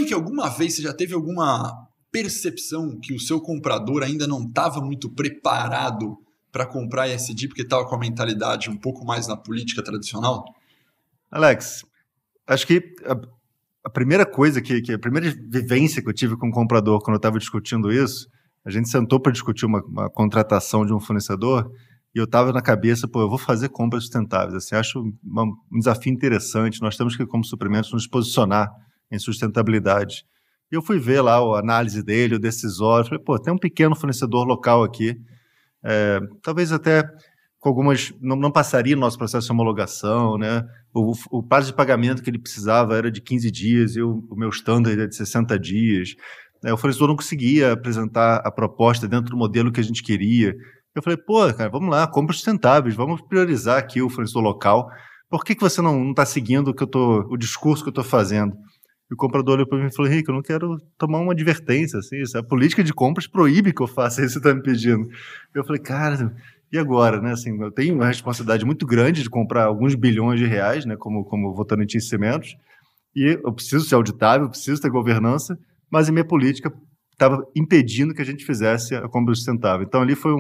Henrique, alguma vez você já teve alguma percepção que o seu comprador ainda não estava muito preparado para comprar ESG porque estava com a mentalidade um pouco mais na política tradicional? Alex, acho que a primeira coisa, a primeira vivência que eu tive com o comprador quando eu estava discutindo isso, a gente sentou para discutir uma contratação de um fornecedor e eu estava na cabeça, eu vou fazer compras sustentáveis. Assim, acho um desafio interessante, nós temos que, como suprimentos, nos posicionar em sustentabilidade. E eu fui ver lá a análise dele, o decisório, falei, tem um pequeno fornecedor local aqui, talvez até com algumas, não passaria no nosso processo de homologação, né? O prazo de pagamento que ele precisava era de 15 dias e o meu standard é de 60 dias. O fornecedor não conseguia apresentar a proposta dentro do modelo que a gente queria. Eu falei, cara, vamos lá, compras sustentáveis, vamos priorizar aqui o fornecedor local. Por que você não está seguindo o discurso que eu estou fazendo? E o comprador olhou para mim e falou, Henrique, eu não quero tomar uma advertência, assim, a política de compras proíbe que eu faça isso que você está me pedindo. Eu falei, cara, e agora, né? Assim, eu tenho uma responsabilidade muito grande de comprar alguns bilhões de reais, né, como Votorantim Cimentos, e eu preciso ser auditável, eu preciso ter governança, mas a minha política estava impedindo que a gente fizesse a compra sustentável. Então, ali foi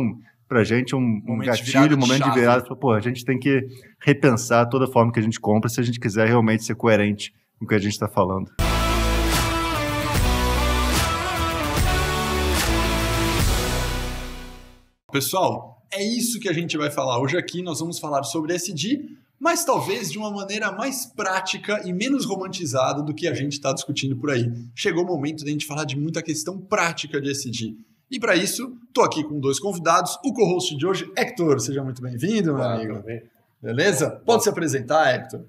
para a gente um gatilho, um momento de virada. A gente tem que repensar toda a forma que a gente compra se a gente quiser realmente ser coerente com o que a gente está falando. Pessoal, é isso que a gente vai falar hoje aqui. Nós vamos falar sobre ESG, mas talvez de uma maneira mais prática e menos romantizada do que a gente está discutindo por aí. Chegou o momento de a gente falar de muita questão prática de ESG. E para isso, estou aqui com dois convidados. O co-host de hoje, Hector. Seja muito bem-vindo, meu amigo. Beleza? Pode se apresentar, Hector.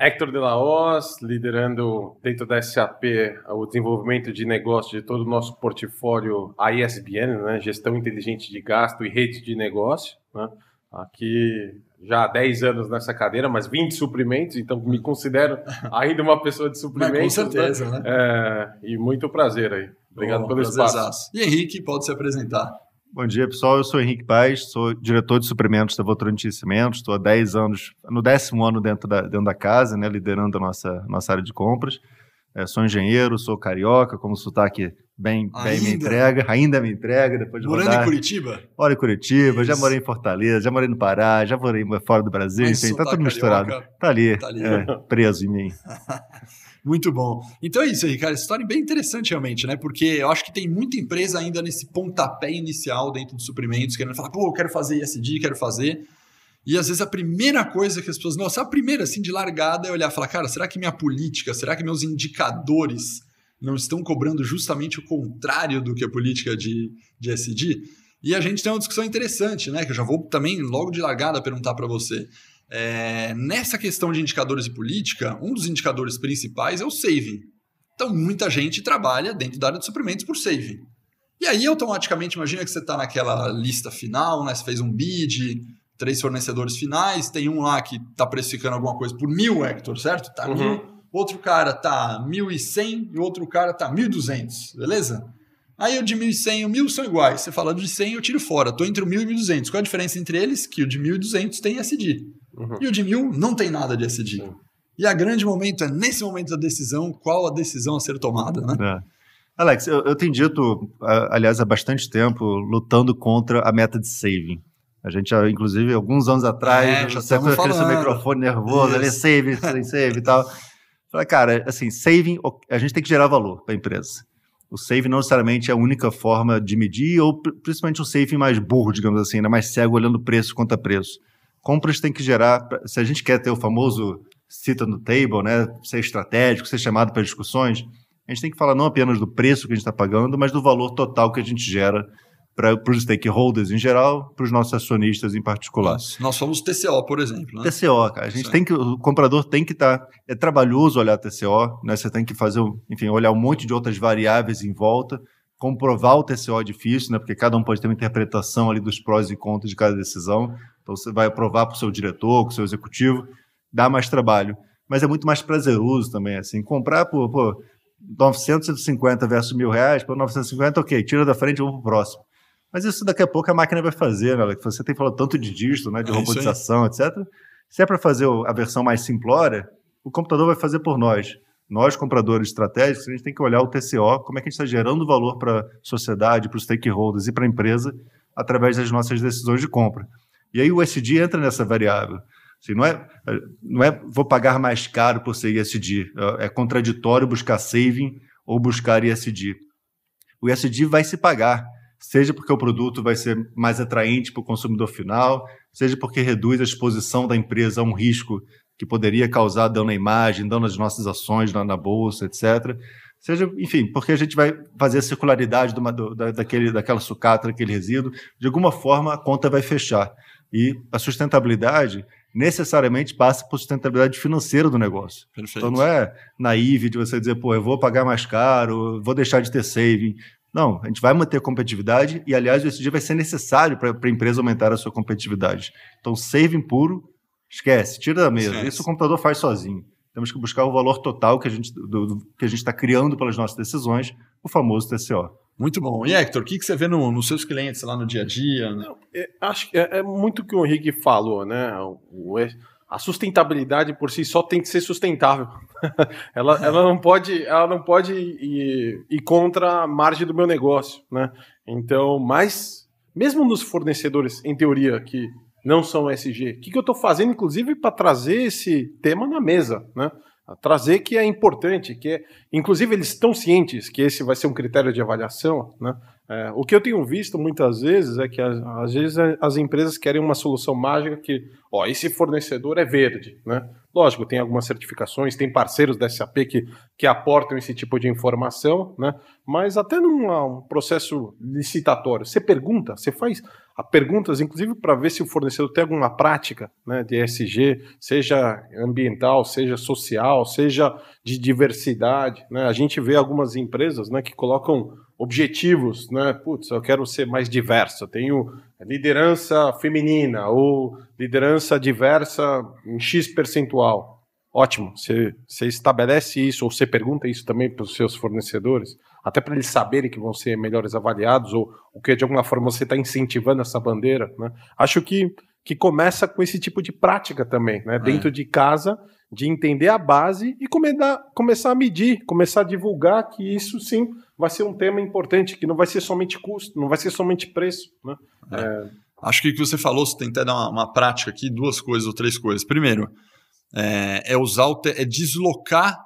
Hector de la Hoz, liderando dentro da SAP o desenvolvimento de negócio de todo o nosso portfólio ISBN, né? Gestão inteligente de gasto e rede de negócio, né? Aqui já há 10 anos nessa cadeira, mas 20 suprimentos, então me considero ainda uma pessoa de suprimentos. Com certeza, né? E muito prazer aí. Obrigado pelo espaço. E Henrique, pode se apresentar. Bom dia, pessoal. Eu sou Henrique Paes, sou diretor de suprimentos da Votorantim Cimentos. Estou há 10 anos, no 10º ano dentro da casa, né, liderando a nossa área de compras. Sou engenheiro, sou carioca, como o sotaque bem me entrega. Ainda me entrega, depois de rodar. Morando em Curitiba? Moro em Curitiba, já morei em Fortaleza, já morei no Pará, já morei fora do Brasil, enfim, está tudo misturado. Está ali. Preso em mim. Muito bom. Então é isso aí, cara. Essa história é bem interessante realmente, né? Porque eu acho que tem muita empresa ainda nesse pontapé inicial dentro de suprimentos, querendo falar, eu quero fazer ESG, quero fazer. E às vezes a primeira coisa que as pessoas... Nossa, a primeira, assim, de largada é olhar e falar, cara, será que minha política, será que meus indicadores não estão cobrando justamente o contrário do que a política de ESG? E a gente tem uma discussão interessante, né? Que eu já vou também, logo de largada, perguntar para você. Nessa questão de indicadores de política, um dos indicadores principais é o saving. Então, muita gente trabalha dentro da área de suprimentos por saving. E aí, automaticamente, imagina que você está naquela lista final, né? Você fez um bid, 3 fornecedores finais, tem um lá que está precificando alguma coisa por 1.000, Hector, certo? Tá 1.000, outro cara tá 1.100 e outro cara tá 1.200, beleza? Aí o de 1.100 e o 1.000 são iguais. Você fala de 100, eu tiro fora. Estou entre o 1.000 e 1.200. Qual a diferença entre eles? Que o de 1.200 tem ESG. E o de 1.000 não tem nada de ESG. E a grande momento é, nesse momento da decisão, qual a decisão a ser tomada, né? Alex, eu tenho dito, aliás, há bastante tempo, lutando contra a meta de saving. A gente, inclusive, alguns anos atrás, já estamos falando. Seu microfone nervoso, ali, save e tal. Falei, cara, assim, saving, a gente tem que gerar valor para a empresa. O saving não necessariamente é a única forma de medir, ou principalmente o saving mais burro, digamos assim, né? Mais cego, olhando preço contra preço. Compras tem que gerar, se a gente quer ter o famoso sit on the table, né? Ser estratégico, ser chamado para discussões, a gente tem que falar não apenas do preço que a gente está pagando, mas do valor total que a gente gera para os stakeholders em geral, para os nossos acionistas em particular. Nós somos TCO, por exemplo. Né? TCO, cara. O comprador tem que estar... É trabalhoso olhar TCO, né? Você tem que fazer, olhar um monte de outras variáveis em volta. Comprovar o TCO é difícil, né? Porque cada um pode ter uma interpretação ali dos prós e contras de cada decisão. Então, você vai aprovar para o seu diretor, para o seu executivo, dá mais trabalho. Mas é muito mais prazeroso também, assim. Comprar por 950 versus R$1.000, por 950, ok, tira da frente e vamos para o próximo. Mas isso daqui a pouco a máquina vai fazer, né? Você tem falado tanto de dígito, né? De robotização, etc. Se é para fazer a versão mais simplória, o computador vai fazer por nós. Nós, compradores estratégicos, a gente tem que olhar o TCO, como é que a gente está gerando valor para a sociedade, para os stakeholders e para a empresa através das nossas decisões de compra. E aí o ESG entra nessa variável. Assim, não é vou pagar mais caro por ser ESG, é contraditório buscar saving ou buscar ESG. O ESG vai se pagar, seja porque o produto vai ser mais atraente para o consumidor final, seja porque reduz a exposição da empresa a um risco que poderia causar dano à imagem, dano às nossas ações na bolsa, etc. Seja, enfim, porque a gente vai fazer a circularidade daquela sucata, daquele resíduo, de alguma forma a conta vai fechar. E a sustentabilidade necessariamente passa por sustentabilidade financeira do negócio. Perfeito. Então não é naive de você dizer, eu vou pagar mais caro, vou deixar de ter saving. Não, a gente vai manter a competitividade e, aliás, o ESG vai ser necessário para a empresa aumentar a sua competitividade. Então, saving puro, esquece, tira da mesa. Isso o computador faz sozinho. Temos que buscar o valor total que a gente está criando pelas nossas decisões, o famoso TCO. Muito bom. E, Hector, o que você vê nos seus clientes lá no dia a dia? Acho que é muito o que o Henrique falou, né? A sustentabilidade por si só tem que ser sustentável. ela não pode ir contra a margem do meu negócio, né? Então, mas mesmo nos fornecedores, em teoria, que não são ESG, o que eu estou fazendo, inclusive, para trazer esse tema na mesa, né? Trazer que é importante, inclusive eles estão cientes que esse vai ser um critério de avaliação, né? O que eu tenho visto muitas vezes é que às vezes as empresas querem uma solução mágica que, esse fornecedor é verde, né? Lógico, tem algumas certificações, tem parceiros da SAP que aportam esse tipo de informação, né? Mas até num processo licitatório, você pergunta, você faz perguntas, inclusive para ver se o fornecedor tem alguma prática, né, de ESG, seja ambiental, seja social, seja de diversidade, né? A gente vê algumas empresas, né, que colocam objetivos, né? Eu quero ser mais diverso, eu tenho liderança feminina ou liderança diversa em X percentual. Ótimo, você estabelece isso ou você pergunta isso também para os seus fornecedores, até para eles saberem que vão ser melhores avaliados ou que de alguma forma você está incentivando essa bandeira, né? Acho que começa com esse tipo de prática também, né? Dentro de casa, de entender a base e começar a medir, começar a divulgar que isso sim vai ser um tema importante, que não vai ser somente custo, não vai ser somente preço, né? Acho que o que você falou, você tem que dar uma prática aqui, 2 coisas ou 3 coisas. Primeiro, deslocar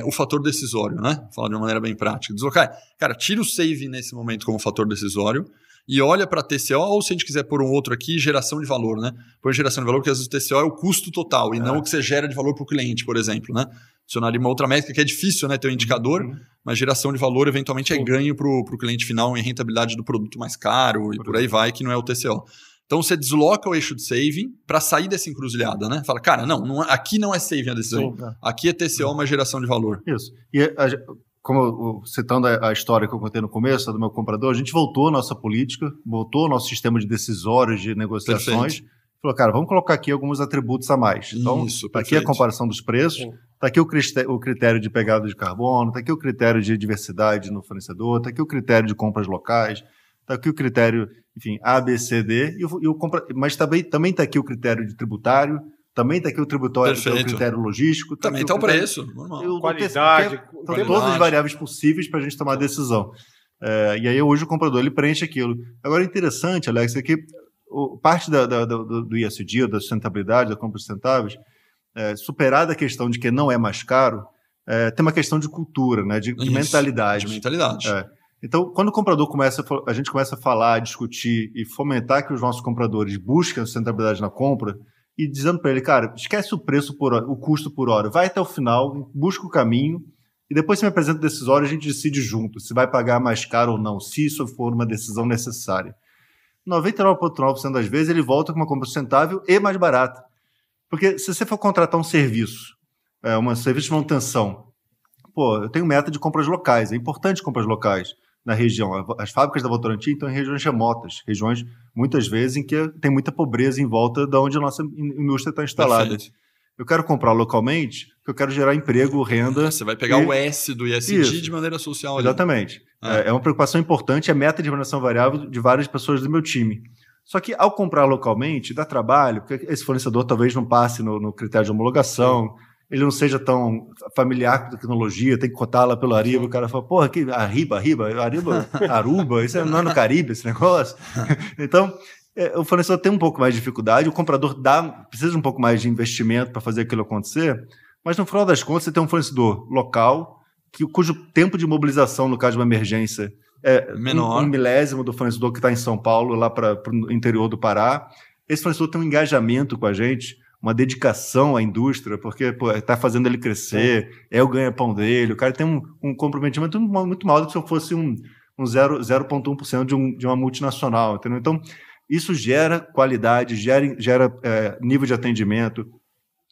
o fator decisório, né? Falar de uma maneira bem prática. Deslocar, cara, tira o save nesse momento como fator decisório e olha para TCO, ou se a gente quiser pôr um outro aqui, geração de valor, né? Põe geração de valor, porque às vezes o TCO é o custo total e não o que você gera de valor para o cliente, por exemplo, né? Adicionaria uma outra métrica que é difícil, né? Ter um indicador, mas geração de valor eventualmente é ganho para o cliente final em rentabilidade do produto mais caro e por aí vai, que não é o TCO. Então você desloca o eixo de saving para sair dessa encruzilhada, né? Fala, cara, aqui não é saving a decisão, aqui é TCO, uma geração de valor. Isso. E como citando a história que eu contei no começo do meu comprador, a gente voltou à nossa política, voltou ao nosso sistema de decisórios, de negociações. Perfeito. Falou, cara, vamos colocar aqui alguns atributos a mais. Então, está aqui a comparação dos preços, está aqui o critério de pegada de carbono, está aqui o critério de diversidade no fornecedor, está aqui o critério de compras locais, está aqui o critério, enfim, A, B, C, D, mas também está aqui o critério de tributário, também está aqui o critério logístico. Também está o preço, normal. Qualidade. Todas as variáveis possíveis para a gente tomar a decisão. E aí hoje o comprador ele preenche aquilo. Agora é interessante, Alex, é que parte do ESG, da sustentabilidade, da compra sustentáveis, superada a questão de que não é mais caro, tem uma questão de cultura, né, de mentalidade. De mentalidade. Então, quando o comprador a gente começa a falar, discutir e fomentar que os nossos compradores busquem a sustentabilidade na compra e dizendo para ele, cara, esquece o preço por hora, o custo por hora, vai até o final, busca o caminho e depois você me apresenta a decisória e a gente decide junto se vai pagar mais caro ou não, se isso for uma decisão necessária. 99,9% das vezes ele volta com uma compra sustentável e mais barata. Porque se você for contratar um serviço, um serviço de manutenção, eu tenho meta de compras locais, é importante compras locais na região. As fábricas da Votorantim estão em regiões remotas, regiões muitas vezes em que tem muita pobreza em volta de onde a nossa indústria está instalada. Perfeito. Eu quero comprar localmente, porque eu quero gerar emprego, renda. Você vai pegar o S do ESG de maneira social. Exatamente. É uma preocupação importante, é meta de remuneração variável de várias pessoas do meu time. Só que ao comprar localmente, dá trabalho, porque esse fornecedor talvez não passe no critério de homologação. ele não seja tão familiar com a tecnologia, tem que cotá-la pelo Ariba, o cara fala, porra, que Ariba, Aruba, isso não é no Caribe esse negócio? Então, o fornecedor tem um pouco mais de dificuldade, o comprador precisa de um pouco mais de investimento para fazer aquilo acontecer, mas no final das contas você tem um fornecedor local, cujo tempo de mobilização, no caso de uma emergência, é menor, um milésimo do fornecedor que está em São Paulo, lá para o interior do Pará. Esse fornecedor tem um engajamento com a gente, uma dedicação à indústria, porque está fazendo ele crescer, é o ganha-pão dele, o cara tem um comprometimento muito maior do que se eu fosse um 0,1% de uma multinacional, entendeu? Então, isso gera qualidade, gera nível de atendimento,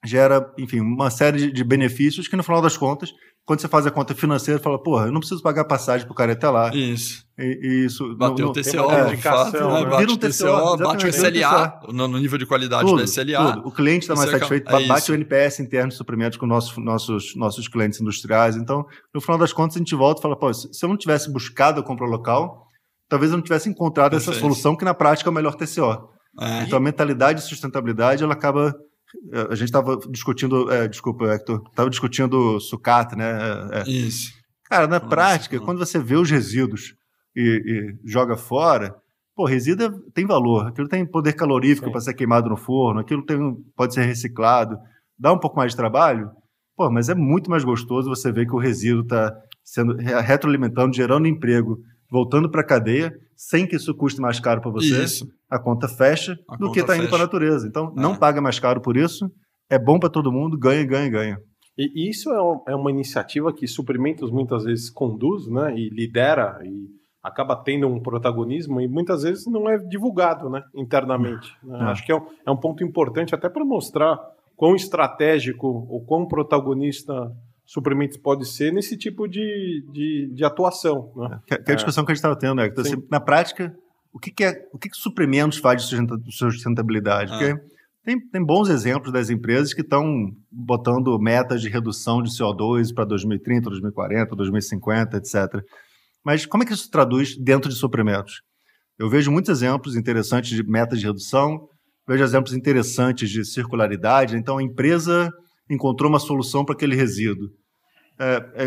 gera, enfim, uma série de benefícios que, no final das contas, quando você faz a conta financeira, fala, porra, eu não preciso pagar passagem para o cara ir até lá. Isso. Isso. Bateu o TCO, de fato, bate o TCO, bate o SLA, no nível de qualidade do SLA. Tudo. O cliente está mais satisfeito, bate o NPS interno de suprimentos com nossos clientes industriais. Então, no final das contas, a gente volta e fala, pô, se eu não tivesse buscado a compra local, talvez eu não tivesse encontrado essa solução que, na prática, é o melhor TCO. Então, a mentalidade de sustentabilidade, ela acaba... A gente estava discutindo, desculpa, Hector, estava discutindo sucata, né? Isso. Cara, na prática, quando você vê os resíduos e joga fora, resíduo tem valor, aquilo tem poder calorífico para ser queimado no forno, aquilo pode ser reciclado, dá um pouco mais de trabalho, mas é muito mais gostoso você ver que o resíduo está sendo retroalimentando, gerando emprego, voltando para a cadeia, sem que isso custe mais caro para você. Isso. A conta fecha do que está indo para a natureza. Então, não paga mais caro por isso, é bom para todo mundo, ganha. E isso é uma iniciativa que Suprimentos muitas vezes conduz, né, e lidera, e acaba tendo um protagonismo, e muitas vezes não é divulgado, né, internamente. Né? Acho que é um ponto importante até para mostrar quão estratégico ou quão protagonista Suprimentos pode ser nesse tipo de atuação. Né? Que é a discussão que a gente estava tendo, né? Então, assim, na prática, o que Suprimentos faz de sustentabilidade? Porque tem bons exemplos das empresas que estão botando metas de redução de CO2 para 2030, 2040, 2050, etc. Mas como é que isso se traduz dentro de Suprimentos? Eu vejo muitos exemplos interessantes de metas de redução, vejo exemplos interessantes de circularidade. Então, a empresa encontrou uma solução para aquele resíduo.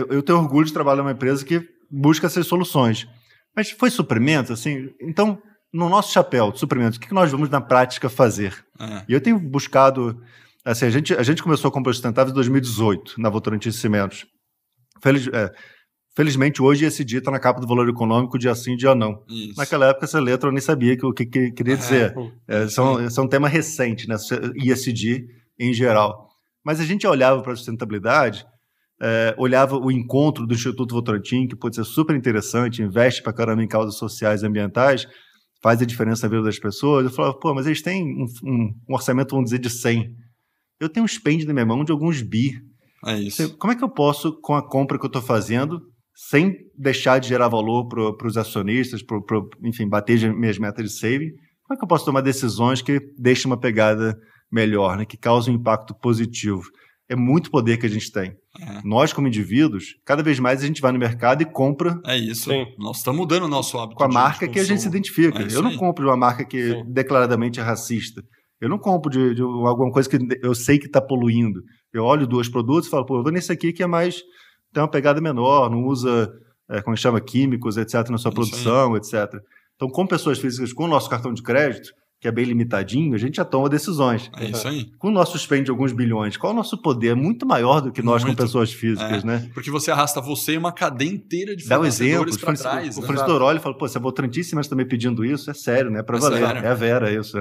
Eu tenho orgulho de trabalhar numa empresa que busca essas soluções. Mas foi Suprimentos, assim? Então, no nosso chapéu de Suprimentos, o que nós vamos na prática fazer? E eu tenho buscado... Assim, a gente começou a compra sustentável em 2018, na Votorantim Cimentos. Felizmente, hoje esse dia está na capa do Valor Econômico, dia sim, dia não. Isso. Naquela época, essa letra eu nem sabia o que queria dizer. Isso é um tema recente, né? ESG em geral. Mas a gente olhava para a sustentabilidade, olhava o encontro do Instituto Votorantim, que pode ser super interessante, investe para caramba em causas sociais e ambientais, faz a diferença na vida das pessoas. Eu falava, mas eles têm um orçamento, vamos dizer, de 100. Eu tenho um spend na minha mão de alguns bi. É isso. Como é que eu posso, com a compra que eu estou fazendo, sem deixar de gerar valor para os acionistas, enfim, bater minhas metas de saving, como é que eu posso tomar decisões que deixem uma pegada melhor, né, que causem um impacto positivo? É muito poder que a gente tem. Nós, como indivíduos, cada vez mais a gente vai no mercado e compra. É isso. Sim. Nós estamos mudando o nosso hábito com a marca que a gente se identifica. Eu não compro de uma marca que declaradamente é racista. Eu não compro de alguma coisa que eu sei que está poluindo. Eu olho 2 produtos e falo, eu vou nesse aqui que tem uma pegada menor, não usa, como chama, químicos, etc., na sua produção, etc. Então, com pessoas físicas, com o nosso cartão de crédito, que é bem limitadinho, a gente já toma decisões. É isso aí. Com o nosso spend de alguns bilhões, qual é o nosso poder? É muito maior do que nós com pessoas físicas, né? Porque você arrasta você e uma cadeia inteira de fornecedores para trás. O fornecedor olha e fala, se a Votorantim Cimentos também pedindo isso, é sério, né? É para valer. Sério. É a Vera, isso.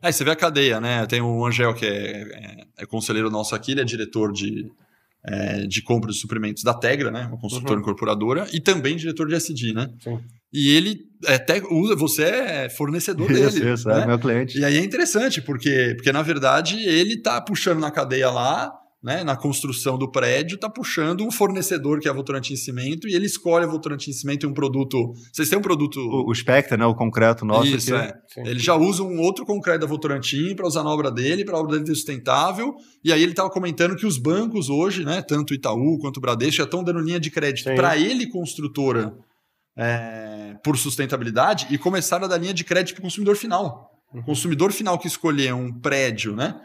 Aí você vê a cadeia, né? Tem o Angel, que é conselheiro nosso aqui, ele é diretor de compra de suprimentos da Tegra, né? Uma consultora incorporadora, e também diretor de SD, né? Sim. E ele até usa, você é fornecedor dele. Isso, né? É meu cliente. E aí é interessante, porque na verdade ele tá puxando na cadeia lá, né, na construção do prédio, tá puxando um fornecedor que é a Votorantim Cimento, e ele escolhe a Votorantim Cimento e um produto... Vocês têm um produto... O Spectra, né, o concreto nosso. Isso, Ele já usa um outro concreto da Votorantim para usar na obra dele, para a obra dele ter sustentável, e aí ele estava comentando que os bancos hoje, né, tanto o Itaú quanto o Bradesco, já estão dando linha de crédito para ele, construtora, por sustentabilidade, e começaram a dar linha de crédito para o consumidor final. O consumidor final que escolher um prédio, né,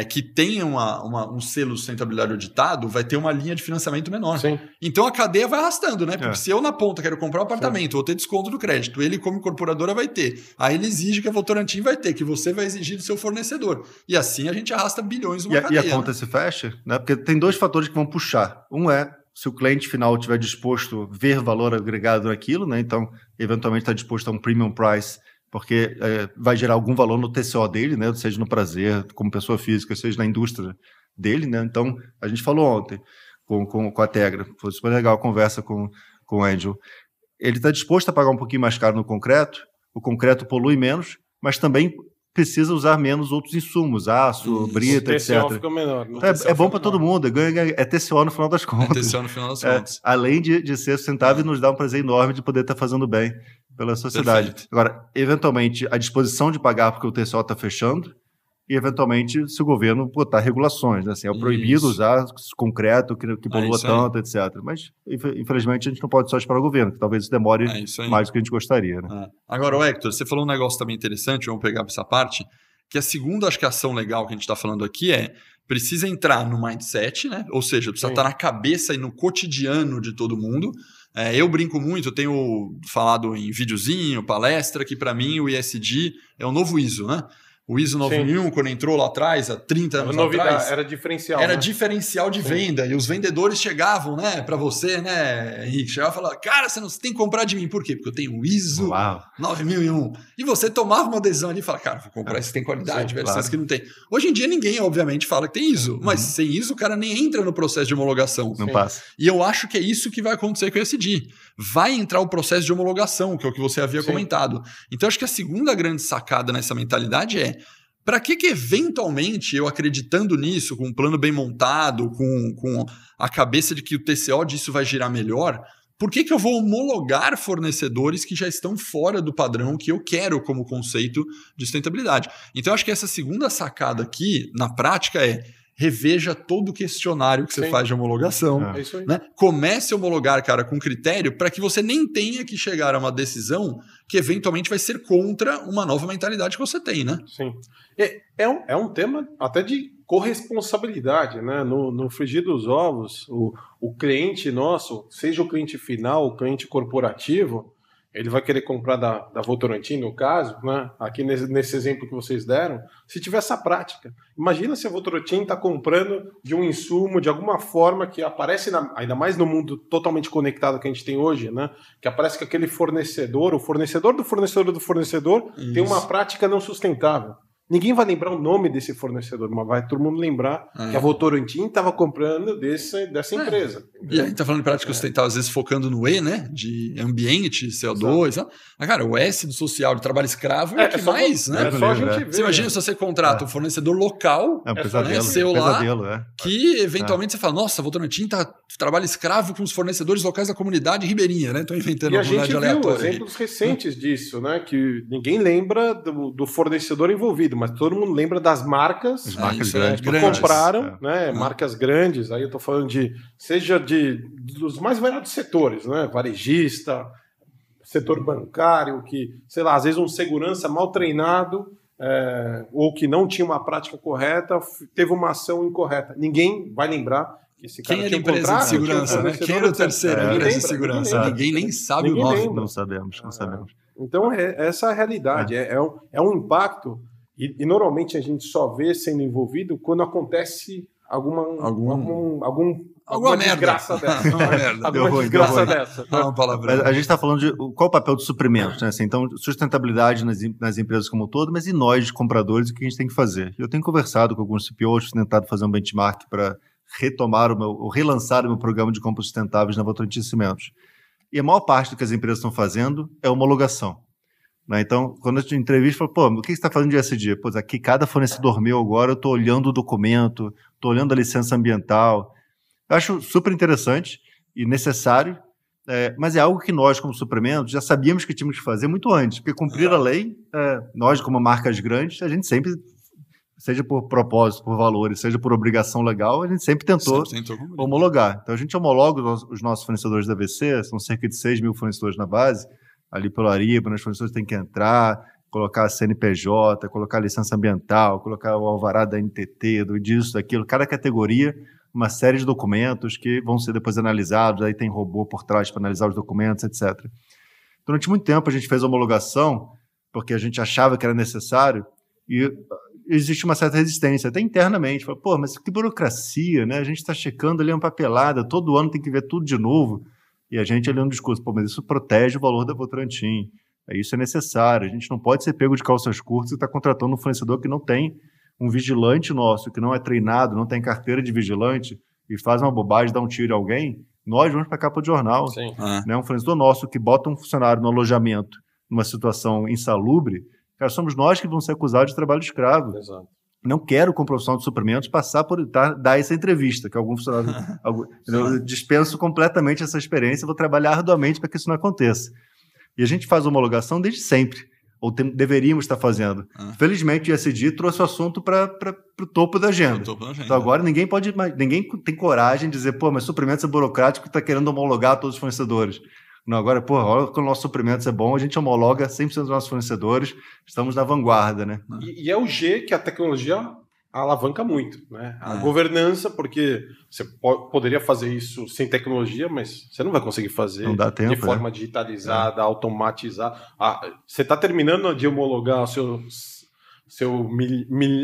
que tenha um selo de sustentabilidade auditado, vai ter uma linha de financiamento menor. Sim. Então a cadeia vai arrastando, né? Porque se eu na ponta quero comprar um apartamento, vou ter desconto do crédito, ele como incorporadora vai ter. Aí ele exige que a Votorantim vai ter, que você vai exigir do seu fornecedor. E assim a gente arrasta bilhões numa cadeia. E a conta se fecha, né? Porque tem 2 fatores que vão puxar. Um é se o cliente final estiver disposto a ver valor agregado naquilo, né? Então, eventualmente está disposto a um premium price, porque vai gerar algum valor no TCO dele, né? Seja no prazer, como pessoa física, seja na indústria dele, né? Então, a gente falou ontem com a Tegra, foi super legal a conversa com o Angel. Ele está disposto a pagar um pouquinho mais caro no concreto, o concreto polui menos, mas também precisa usar menos outros insumos, aço, brita, etc. O TCO fica menor. É bom para todo mundo, é TCO no final das contas. É TCO no final das contas. Além de ser sustentável e nos dá um prazer enorme de poder estar fazendo bem pela sociedade. Perfeito. Agora, eventualmente, a disposição de pagar porque o TCO está fechando e, eventualmente, se o governo botar regulações, né? Assim, é proibido usar concreto que polua tanto, etc. Mas, infelizmente, a gente não pode só esperar o governo, que talvez isso demore mais do que a gente gostaria. Né? Agora, Hector, você falou um negócio também interessante, vamos pegar para essa parte, que a segunda, acho que a ação legal que a gente está falando aqui precisa entrar no mindset, né? Ou seja, precisa estar na cabeça e no cotidiano de todo mundo. Eu brinco muito, eu tenho falado em videozinho, palestra, que para mim o ESG é o novo ISO, né? O ISO 9001, quando entrou lá atrás, há 30 anos atrás... Era diferencial. Era diferencial de venda. E os vendedores chegavam, né, para você, né, Henrique? Chegavam e falavam, cara, você não tem que comprar de mim. Por quê? Porque eu tenho o ISO 9001. E você tomava uma adesão ali e falava, cara, vou comprar esse que tem qualidade, esse que não tem. Hoje em dia ninguém, obviamente, fala que tem ISO. Mas sem ISO o cara nem entra no processo de homologação. Não passa. E eu acho que é isso que vai acontecer com o ESG. Vai entrar o processo de homologação, que é o que você havia comentado. Então, acho que a segunda grande sacada nessa mentalidade para que eventualmente, eu acreditando nisso, com um plano bem montado, com a cabeça de que o TCO disso vai girar melhor, por que eu vou homologar fornecedores que já estão fora do padrão que eu quero como conceito de sustentabilidade? Então, acho que essa segunda sacada aqui, na prática, reveja todo o questionário que você faz de homologação. É isso aí. Né? Comece a homologar, cara, com critério para que você nem tenha que chegar a uma decisão que eventualmente vai ser contra uma nova mentalidade que você tem, né? Sim. É um tema até de corresponsabilidade, né? No frigir dos ovos, o cliente nosso, seja o cliente final, o cliente corporativo, ele vai querer comprar da Votorantim, no caso, né? Aqui nesse exemplo que vocês deram, se tiver essa prática. Imagina se a Votorantim está comprando de um insumo, de alguma forma que aparece, ainda mais no mundo totalmente conectado que a gente tem hoje, né? Que aparece que aquele fornecedor, o fornecedor do fornecedor do fornecedor, tem uma prática não sustentável. Ninguém vai lembrar o nome desse fornecedor, mas vai todo mundo lembrar que a Votorantim estava comprando dessa empresa. E a gente está falando de prática sustentável, às vezes focando no E, né? De ambiente, CO2. Né? Mas, cara, o S do social, de trabalho escravo, é o que mais, né? É só a gente ver. Você imagina se você contrata um fornecedor local, um pesadelo, seu lá, que eventualmente você fala, nossa, a Votorantim trabalha escravo com os fornecedores locais da comunidade ribeirinha, né? Estou inventando uma comunidade aleatória. E a gente viu exemplos recentes disso, né? Que ninguém lembra do fornecedor envolvido, mas todo mundo lembra das marcas. As marcas que grandes. compraram, né? Marcas grandes. Aí eu estou falando seja dos mais variados setores, né? Varejista, setor bancário, que, sei lá, às vezes um segurança mal treinado ou que não tinha uma prática correta, teve uma ação incorreta. Ninguém vai lembrar que esse cara tinha empresa de segurança, né? Quem era o terceiro empresa de segurança? Ninguém nem sabe o nome. Não sabemos. Então, essa é a realidade. É um impacto e normalmente a gente só vê sendo envolvido quando acontece alguma desgraça dessa. Alguma desgraça dessa. A gente está falando de qual o papel do suprimento, né? Assim, então, sustentabilidade nas empresas como um todo, mas e nós, compradores, o que a gente tem que fazer? Eu tenho conversado com alguns CPOs, tentado fazer um benchmark para relançar o meu programa de compras sustentáveis na Votorantim Cimentos. E a maior parte do que as empresas estão fazendo é homologação. Né? Então, quando eu te entrevisto, eu falo, o que você está fazendo de ESG? Pois aqui, cada fornecedor meu agora, eu estou olhando o documento, estou olhando a licença ambiental. Eu acho super interessante e necessário, mas é algo que nós, como suplementos, já sabíamos que tínhamos que fazer muito antes, porque cumprir a lei, nós, como marcas grandes, a gente sempre, seja por propósito, por valores, seja por obrigação legal, a gente sempre tentou homologar. Então, a gente homologa os nossos fornecedores da AVC, são cerca de 6 mil fornecedores na base, ali pelo Ariba, os fornecedores têm que entrar, colocar a CNPJ, colocar a licença ambiental, colocar o alvará da NTT, disso, daquilo, cada categoria, uma série de documentos que vão ser depois analisados, aí tem robô por trás para analisar os documentos, etc. Durante muito tempo a gente fez a homologação, porque a gente achava que era necessário, e existe uma certa resistência, até internamente. Fala, pô, mas que burocracia, né? A gente está checando ali uma papelada, todo ano tem que ver tudo de novo. E a gente ali no discurso, pô, mas isso protege o valor da Votorantim. Isso é necessário. A gente não pode ser pego de calças curtas e estar contratando um fornecedor que não tem um vigilante nosso, que não é treinado, não tem carteira de vigilante e faz uma bobagem, dá um tiro em alguém. Nós vamos para a capa do jornal. Sim. Né? Um fornecedor nosso que bota um funcionário no alojamento numa situação insalubre, cara, somos nós que vamos ser acusados de trabalho escravo. Exato. Não quero, com profissional de suprimentos, passar por dar essa entrevista, que algum funcionário... eu dispenso completamente essa experiência, vou trabalhar arduamente para que isso não aconteça. E a gente faz homologação desde sempre, ou deveríamos estar fazendo. Felizmente, o ISD trouxe o assunto para o topo da agenda. Então agora ninguém tem coragem de dizer, pô, mas suprimentos é burocrático e está querendo homologar todos os fornecedores. Não, agora, pô, olha que o nosso suprimentos é bom, a gente homologa 100% dos nossos fornecedores, estamos na vanguarda, né? E é o G que a tecnologia alavanca muito, né? A governança, porque você poderia fazer isso sem tecnologia, mas você não vai conseguir fazer não dá tempo, de forma digitalizada, automatizada. Você está terminando de homologar o seu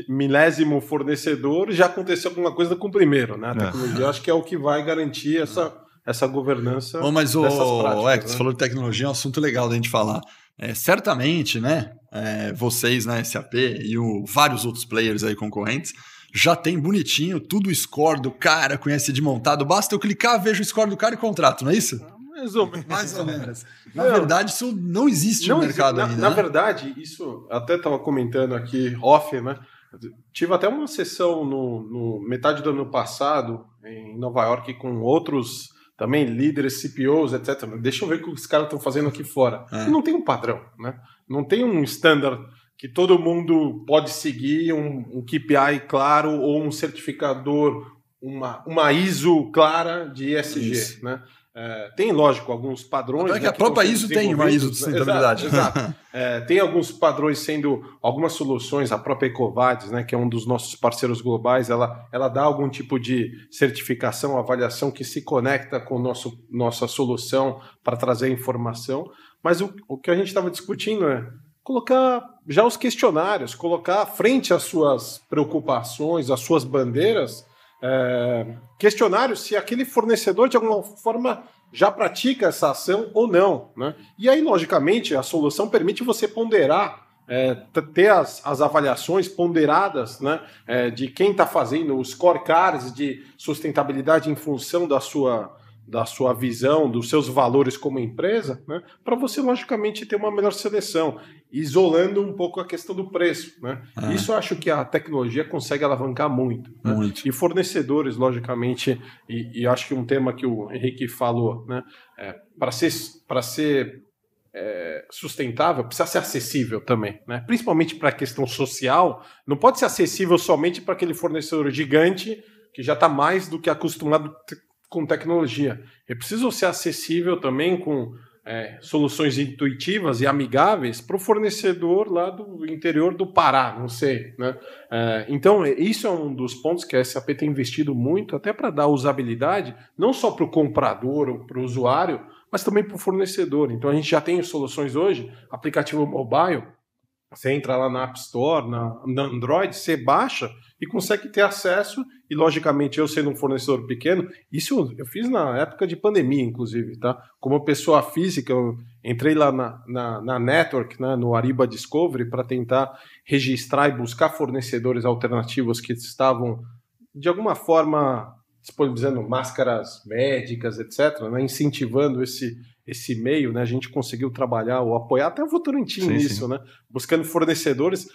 milésimo fornecedor, já aconteceu alguma coisa com o primeiro, né? A tecnologia acho que é o que vai garantir essa governança. Mas dessas práticas, você falou de tecnologia, é um assunto legal da gente falar. Certamente, né, vocês na SAP e vários outros players aí concorrentes já tem bonitinho tudo o score do cara, conhece de montado. Basta eu clicar, vejo o score do cara e contrato, não é isso? Mais ou menos. Mais ou menos. Na verdade, isso não existe no mercado ainda. Na verdade, isso até estava comentando aqui off, né? Tive até uma sessão no metade do ano passado em Nova York com outros também líderes, CPOs, etc. Deixa eu ver o que os caras estão fazendo aqui fora. E não tem um padrão, né? Não tem um standard que todo mundo pode seguir, um KPI claro ou um certificador, uma ISO clara de ESG, né? Tem, lógico, alguns padrões. Então é que a própria ISO tem uma ISO de sustentabilidade. Exato. Tem alguns padrões sendo algumas soluções, a própria Ecovadis, né, que é um dos nossos parceiros globais, ela dá algum tipo de certificação, avaliação que se conecta com nossa solução para trazer informação. Mas o que a gente estava discutindo é colocar já os questionários, colocar frente às suas preocupações, às suas bandeiras, questionários se aquele fornecedor de alguma forma já pratica essa ação ou não, né? E aí, logicamente, a solução permite você ponderar, ter as avaliações ponderadas, né, de quem está fazendo os scorecards de sustentabilidade em função da sua visão, dos seus valores como empresa, né, para você, logicamente, ter uma melhor seleção, isolando um pouco a questão do preço, né? Isso eu acho que a tecnologia consegue alavancar muito. Né? Muito. E fornecedores, logicamente, e acho que um tema que o Henrique falou, né, para ser sustentável, precisa ser acessível também, né? Principalmente para a questão social, não pode ser acessível somente para aquele fornecedor gigante que já está mais do que acostumado com tecnologia. É preciso ser acessível também com soluções intuitivas e amigáveis para o fornecedor lá do interior do Pará, não sei, né? Então, isso é um dos pontos que a SAP tem investido muito, até para dar usabilidade, não só para o comprador ou para o usuário, mas também para o fornecedor. Então, a gente já tem soluções hoje, aplicativo mobile, você entra lá na App Store, na Android, você baixa e consegue ter acesso. E, logicamente, eu sendo um fornecedor pequeno, isso eu fiz na época de pandemia, inclusive, tá? Como pessoa física, eu entrei lá na Network, né, no Ariba Discovery, para tentar registrar e buscar fornecedores alternativos que estavam, de alguma forma, disponibilizando máscaras médicas, etc., né, incentivando esse meio, né? A gente conseguiu trabalhar ou apoiar até o Votorantim nisso, né? Buscando fornecedores.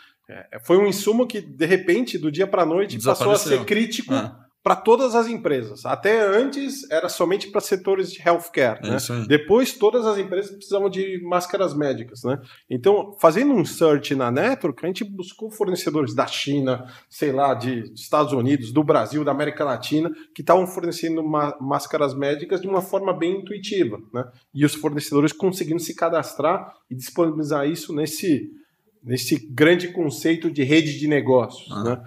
Foi um insumo que, de repente, do dia para a noite, passou a ser crítico para todas as empresas. Até antes era somente para setores de healthcare. Né? Depois, todas as empresas precisavam de máscaras médicas. Né? Então, fazendo um search na Network, a gente buscou fornecedores da China, sei lá, de Estados Unidos, do Brasil, da América Latina, que estavam fornecendo máscaras médicas de uma forma bem intuitiva. Né? E os fornecedores conseguindo se cadastrar e disponibilizar isso nesse grande conceito de rede de negócios. Né?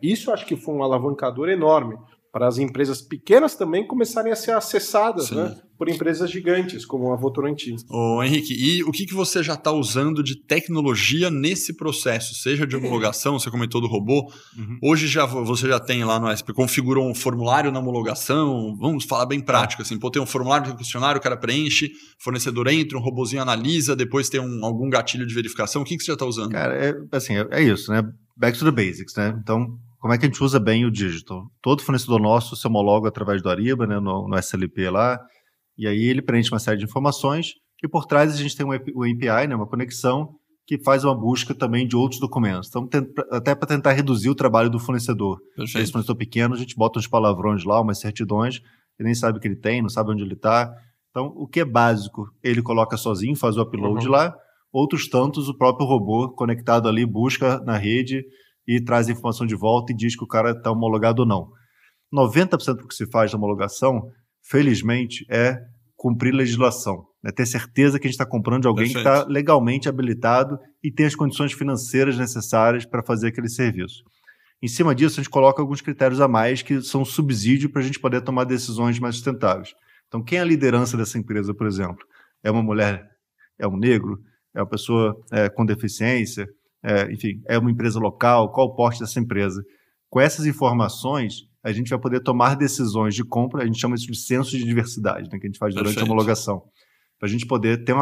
Isso acho que foi um alavancador enorme para as empresas pequenas também começarem a ser acessadas, né, por empresas gigantes, como a Votorantim. Ô, Henrique, e o que você já está usando de tecnologia nesse processo? Seja de homologação, você comentou do robô. Hoje você já tem lá no SP, configurou um formulário na homologação, vamos falar bem prático, assim, tem um formulário de questionário, o cara preenche, fornecedor entra, um robôzinho analisa, depois tem algum gatilho de verificação. O que você já está usando? Cara, é isso, né? Back to the basics, né? Então, como é que a gente usa bem o digital? Todo fornecedor nosso se homologa através do Ariba, né, no SLP lá, e aí ele preenche uma série de informações, e por trás a gente tem um API, né, uma conexão, que faz uma busca também de outros documentos. Então, até para tentar reduzir o trabalho do fornecedor. Perfeito. Esse fornecedor pequeno, a gente bota uns palavrões lá, umas certidões, ele nem sabe o que ele tem, não sabe onde ele está. Então, o que é básico, ele coloca sozinho, faz o upload lá, outros tantos, o próprio robô conectado ali busca na rede e traz a informação de volta e diz que o cara está homologado ou não. 90% do que se faz na homologação, felizmente, é cumprir legislação. Né? Ter certeza que a gente está comprando de alguém que está legalmente habilitado e tem as condições financeiras necessárias para fazer aquele serviço. Em cima disso, a gente coloca alguns critérios a mais que são subsídio para a gente poder tomar decisões mais sustentáveis. Então, quem é a liderança dessa empresa, por exemplo? É uma mulher? É um negro? É uma pessoa com deficiência? Enfim, é uma empresa local? Qual o porte dessa empresa? Com essas informações, a gente vai poder tomar decisões de compra, a gente chama isso de censo de diversidade, né, que a gente faz durante a homologação, para a gente poder ter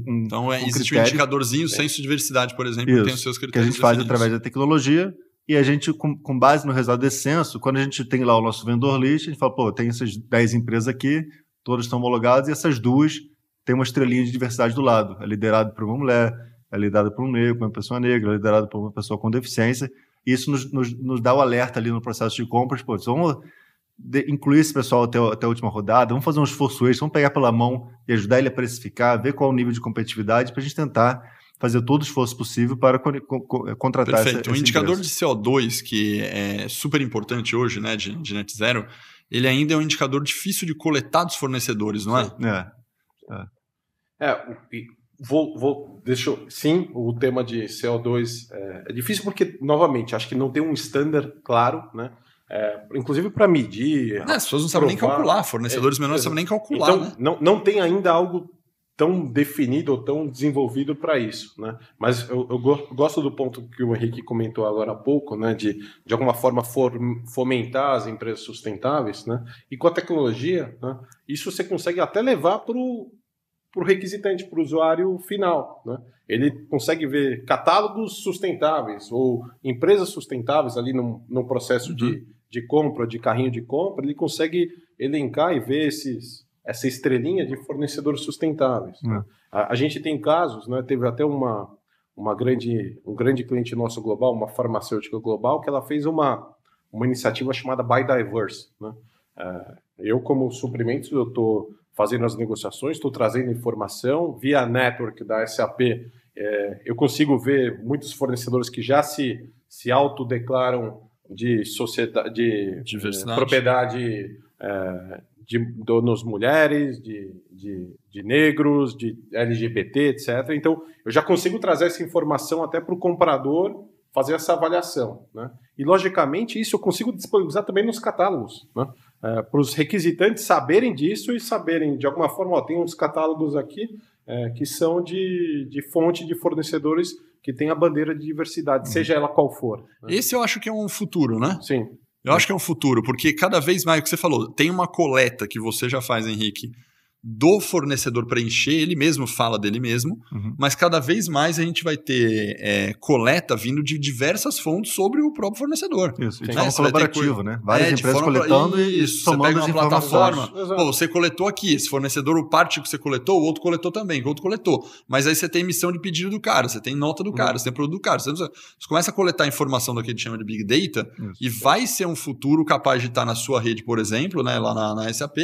Então, existe um indicadorzinho, censo de diversidade, por exemplo, isso, que tem os seus critérios que a gente faz definidos. através da tecnologia, e a gente, com base no resultado desse censo, quando a gente tem lá o nosso vendor list, a gente fala, tem essas 10 empresas aqui, todas estão homologadas, e essas duas têm uma estrelinha de diversidade do lado, é liderado por uma mulher, é liderado por um negro, uma pessoa negra, é liderado por uma pessoa com deficiência. Isso nos dá o alerta ali no processo de compras. Vamos incluir esse pessoal até a última rodada, vamos fazer um esforço extra, vamos pegar pela mão e ajudar ele a precificar, ver qual é o nível de competitividade para a gente tentar fazer todo o esforço possível para contratar Perfeito. essa O indicador empresa. de CO2, que é super importante hoje, né, de net zero, ele ainda é um indicador difícil de coletar dos fornecedores, não é? Sim, o tema de CO2 é difícil porque, novamente, acho que não tem um standard claro, né? Inclusive para medir. As pessoas não sabem nem calcular, fornecedores menores não sabem nem calcular. Então, né? não tem ainda algo tão definido ou tão desenvolvido para isso, né? Mas eu gosto do ponto que o Henrique comentou agora há pouco, né? De alguma forma fomentar as empresas sustentáveis, né? E com a tecnologia, né? Isso você consegue até levar para o requisitante, para o usuário final, né? Ele consegue ver catálogos sustentáveis ou empresas sustentáveis ali num processo de compra, de carrinho de compra, ele consegue elencar e ver essa estrelinha de fornecedores sustentáveis. Né? A gente tem casos, né? Teve até um grande cliente nosso global, uma farmacêutica global, que ela fez uma iniciativa chamada Buy Diverse. Né? Eu, como suprimentos, eu estou fazendo as negociações, estou trazendo informação via network da SAP. Eu consigo ver muitos fornecedores que já se autodeclaram de sociedade, de propriedade de donos mulheres, de negros, de LGBT, etc. Então, eu já consigo trazer essa informação até para o comprador fazer essa avaliação. Né? E, logicamente, isso eu consigo disponibilizar também nos catálogos, né? Para os requisitantes saberem disso e saberem, de alguma forma, tem uns catálogos aqui que são de fonte de fornecedores que tem a bandeira de diversidade, seja ela qual for. Né? Esse eu acho que é um futuro, né? Sim. Eu acho que é um futuro, porque cada vez mais, o que você falou, tem uma coleta que você já faz, Henrique, do fornecedor preencher, ele mesmo fala dele mesmo, mas cada vez mais a gente vai ter coleta vindo de diversas fontes sobre o próprio fornecedor. Isso, de forma colaborativa, né? Várias empresas coletando e somando as informações. Plataforma, você coletou aqui, esse fornecedor, o parte que você coletou, o outro coletou também, o outro coletou. Mas aí você tem emissão de pedido do cara, você tem nota do cara, você tem produto do cara. Você começa a coletar informação do que a gente chama de Big Data e vai ser um futuro capaz de estar na sua rede, por exemplo, né, lá na SAP.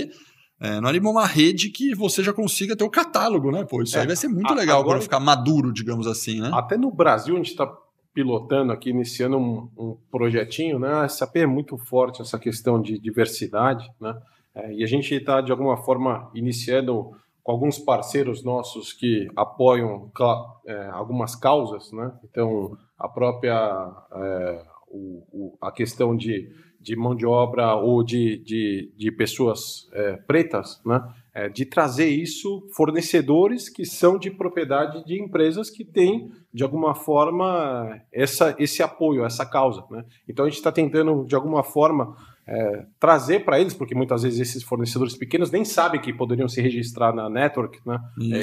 Não é uma rede que você já consiga ter o catálogo, né? Isso aí vai ser muito legal agora, quando ficar maduro, digamos assim, né? Até no Brasil, a gente está pilotando aqui, iniciando um projetinho, né? A SAP é muito forte essa questão de diversidade, né? E a gente está, de alguma forma, iniciando alguns parceiros nossos que apoiam algumas causas, né? Então, a própria a questão de mão de obra ou de pessoas pretas, né? De trazer isso, fornecedores que são de propriedade de empresas que têm, de alguma forma, esse apoio, essa causa, né? Então, a gente está tentando, de alguma forma, trazer para eles, porque muitas vezes esses fornecedores pequenos nem sabem que poderiam se registrar na network, né?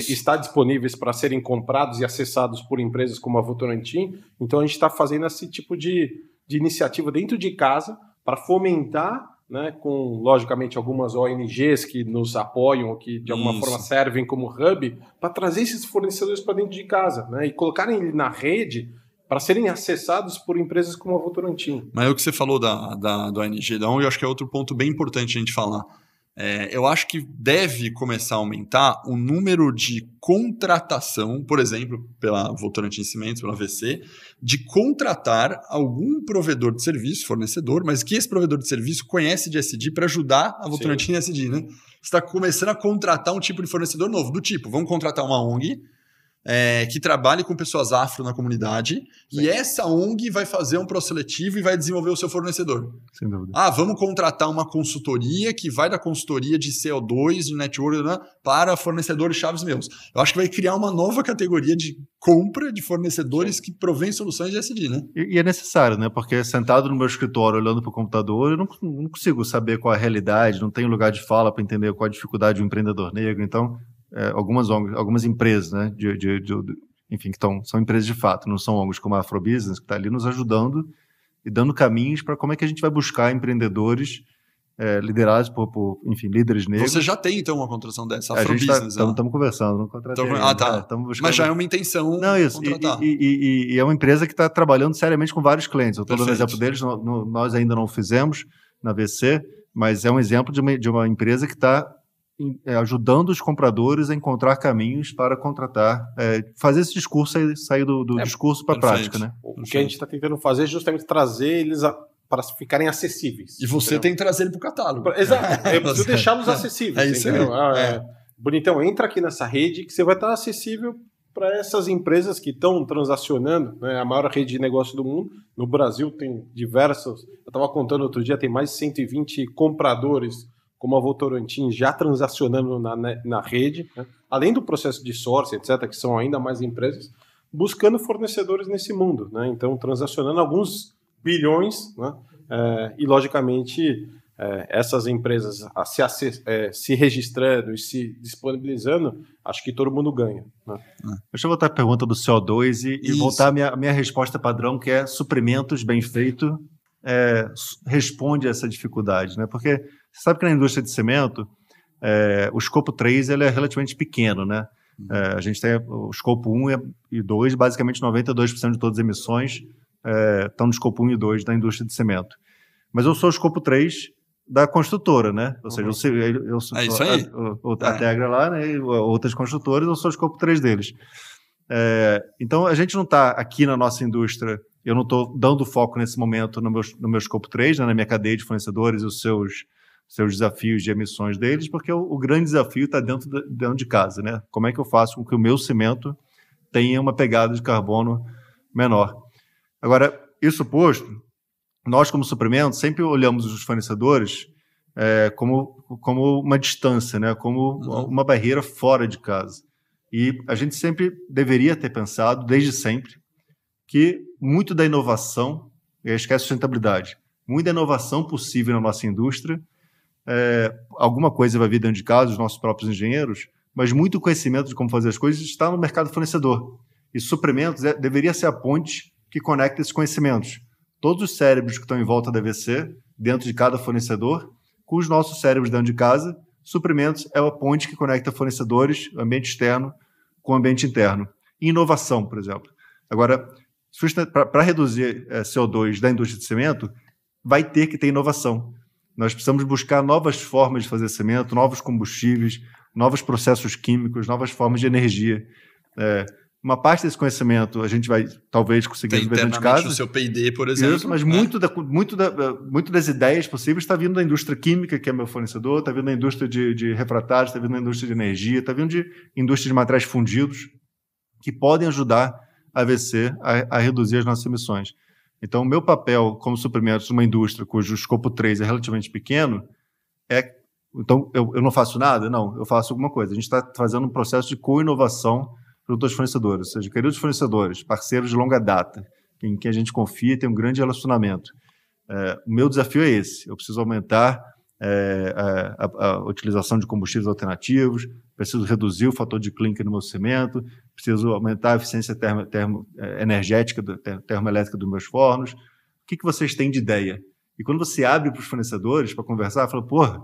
Está disponíveis para serem comprados e acessados por empresas como a Votorantim. Então, a gente está fazendo esse tipo de iniciativa dentro de casa para fomentar, né, com, logicamente, algumas ONGs que nos apoiam, que de alguma forma servem como hub, para trazer esses fornecedores para dentro de casa, né, e colocarem ele na rede para serem acessados por empresas como a Votorantim. Mas o que você falou da ONG, da ONG, eu acho que é outro ponto bem importante a gente falar. Eu acho que deve começar a aumentar o número de contratação, por exemplo, pela Votorantim Cimentos, pela VC, de contratar algum provedor de serviço, fornecedor, mas que esse provedor de serviço conhece de SD para ajudar a Votorantim SD, né? Você está começando a contratar um tipo de fornecedor novo, do tipo, vamos contratar uma ONG que trabalhe com pessoas afro na comunidade, e essa ONG vai fazer um processo seletivo e vai desenvolver o seu fornecedor. Sem dúvida. Vamos contratar uma consultoria que vai da consultoria de CO2, de network, né, para fornecedores chaves meus. Eu acho que vai criar uma nova categoria de compra de fornecedores que provém soluções de SD, né? E é necessário, né? Porque sentado no meu escritório, olhando para o computador, eu não consigo saber qual é a realidade, não tenho lugar de fala para entender qual a dificuldade de um empreendedor negro. Então, algumas empresas, né, enfim, são empresas de fato, não são ONGs como a Afrobusiness, que está ali nos ajudando e dando caminhos para como é que a gente vai buscar empreendedores liderados por enfim, líderes negros. Você já tem, então, uma contratação dessa, a Afrobusiness? Estamos conversando, não contratei. Tá. Buscando... Mas já é uma intenção contratar. E é uma empresa que está trabalhando seriamente com vários clientes. Eu estou dando exemplo deles, nós ainda não fizemos na VC, mas é um exemplo de uma empresa que está ajudando os compradores a encontrar caminhos para contratar, fazer esse discurso sair do discurso para a prática, né? O que a gente está tentando fazer é justamente trazer eles para ficarem acessíveis. E você tem que trazer ele para o catálogo. Exato, eu preciso deixá-los acessíveis. É isso aí. Bonitão, entra aqui nessa rede que você vai estar acessível para essas empresas que estão transacionando, né? A maior rede de negócio do mundo. No Brasil tem diversos, eu estava contando outro dia, tem mais de 120 compradores como a Votorantim, já transacionando na rede, né? Além do processo de sourcing, etc., que são ainda mais empresas, buscando fornecedores nesse mundo, né? Então, transacionando alguns bilhões, né? E, logicamente, essas empresas se registrando e se disponibilizando, acho que todo mundo ganha, né? Deixa eu voltar à pergunta do CO2 e voltar à minha resposta padrão, que é suprimentos bem feito responde a essa dificuldade, né? Porque você sabe que na indústria de cimento, o escopo 3 ele é relativamente pequeno, né? A gente tem o escopo 1 e 2, basicamente 92% de todas as emissões estão no escopo 1 e 2 da indústria de cimento. Mas eu sou o escopo 3 da construtora, né? Ou seja, eu sou isso aí. A Tegra lá, né? E outras construtoras, eu sou o escopo 3 deles. Então, a gente não está aqui na nossa indústria, eu não estou dando foco nesse momento no meu escopo 3, né, na minha cadeia de fornecedores e os seus desafios de emissões deles, porque o grande desafio está dentro de casa, né? Como é que eu faço com que o meu cimento tenha uma pegada de carbono menor? Agora, isso posto, nós como suprimento sempre olhamos os fornecedores como uma distância, né? Como uma barreira fora de casa. E a gente sempre deveria ter pensado, desde sempre, que muito da inovação, e esquece a sustentabilidade, muita inovação possível na nossa indústria, alguma coisa vai vir dentro de casa, os nossos próprios engenheiros, mas muito conhecimento de como fazer as coisas está no mercado fornecedor. E suprimentos deveria ser a ponte que conecta esses conhecimentos. Todos os cérebros que estão em volta da VC, dentro de cada fornecedor, com os nossos cérebros dentro de casa, suprimentos é a ponte que conecta fornecedores, ambiente externo, com o ambiente interno. E inovação, por exemplo. Agora, para reduzir CO2 da indústria de cimento, vai ter que ter inovação. Nós precisamos buscar novas formas de fazer cimento, novos combustíveis, novos processos químicos, novas formas de energia. Uma parte desse conhecimento a gente vai, talvez, conseguir desenvolver dentro de casa. O seu P&D, por exemplo. Isso, mas muito das ideias possíveis está vindo da indústria química, que é meu fornecedor, está vindo da indústria de refratários, está vindo da indústria de energia, está vindo de indústria de materiais fundidos, que podem ajudar a AVC a reduzir as nossas emissões. Então, o meu papel como suprimentos numa indústria cujo escopo 3 é relativamente pequeno Então, eu não faço nada? Não, eu faço alguma coisa. A gente está fazendo um processo de co-inovação para os fornecedores, ou seja, queridos fornecedores, parceiros de longa data, em quem a gente confia e tem um grande relacionamento. O meu desafio é esse. Eu preciso aumentar a utilização de combustíveis alternativos, preciso reduzir o fator de clinker no meu cimento, preciso aumentar a eficiência energética, termoelétrica dos meus fornos. O que vocês têm de ideia? E quando você abre para os fornecedores para conversar, fala, porra,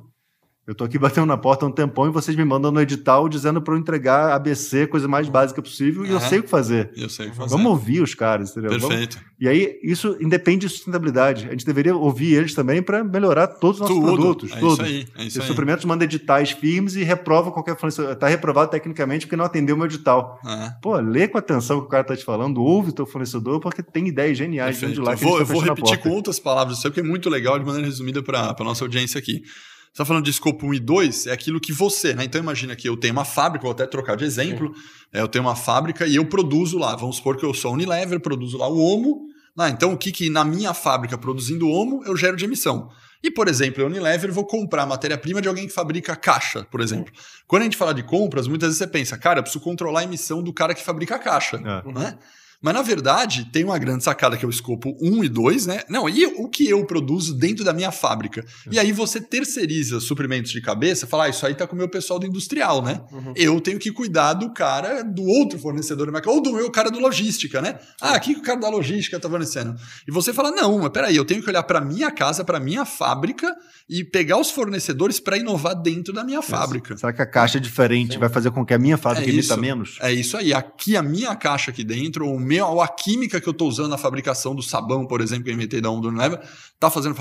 eu estou aqui batendo na porta há um tempão e vocês me mandam no edital dizendo para eu entregar ABC, coisa mais básica possível, e eu sei o que fazer. Vamos ouvir os caras, entendeu? Perfeito. E aí, isso independe de sustentabilidade. A gente deveria ouvir eles também para melhorar todos os nossos produtos. Isso aí. Os suprimentos mandam editais firmes e reprova qualquer fornecedor. Está reprovado tecnicamente porque não atendeu o meu edital. Pô, lê com atenção o que o cara está te falando, ouve o teu fornecedor, porque tem ideias geniais de lá que eu vou repetir com outras palavras, porque é muito legal de maneira resumida para a nossa audiência aqui. Você está falando de escopo 1 e 2, é aquilo que você, né? Então imagina que eu tenho uma fábrica, vou até trocar de exemplo, eu tenho uma fábrica e eu produzo lá, vamos supor que eu sou a Unilever, produzo lá o Omo, então o que na minha fábrica produzindo Omo eu gero de emissão? E, por exemplo, a Unilever, vou comprar matéria-prima de alguém que fabrica caixa, por exemplo. Quando a gente fala de compras, muitas vezes você pensa, cara, eu preciso controlar a emissão do cara que fabrica a caixa, né? Mas, na verdade, tem uma grande sacada que é o escopo 1 e 2, né? Não, e o que eu produzo dentro da minha fábrica? E aí você terceiriza suprimentos de cabeça, fala, isso aí tá com o meu pessoal do industrial, né? Eu tenho que cuidar do cara do outro fornecedor, ou do meu cara do logística, né? O que o cara da logística tá fornecendo? E você fala, não, mas peraí, eu tenho que olhar para minha casa, para minha fábrica e pegar os fornecedores para inovar dentro da minha fábrica. Será que a caixa é diferente vai fazer com que a minha fábrica emita menos? É isso aí. Aqui, a minha caixa aqui dentro, ou a química que eu estou usando na fabricação do sabão, por exemplo, que eu inventei da Omo Unilever, está fazendo...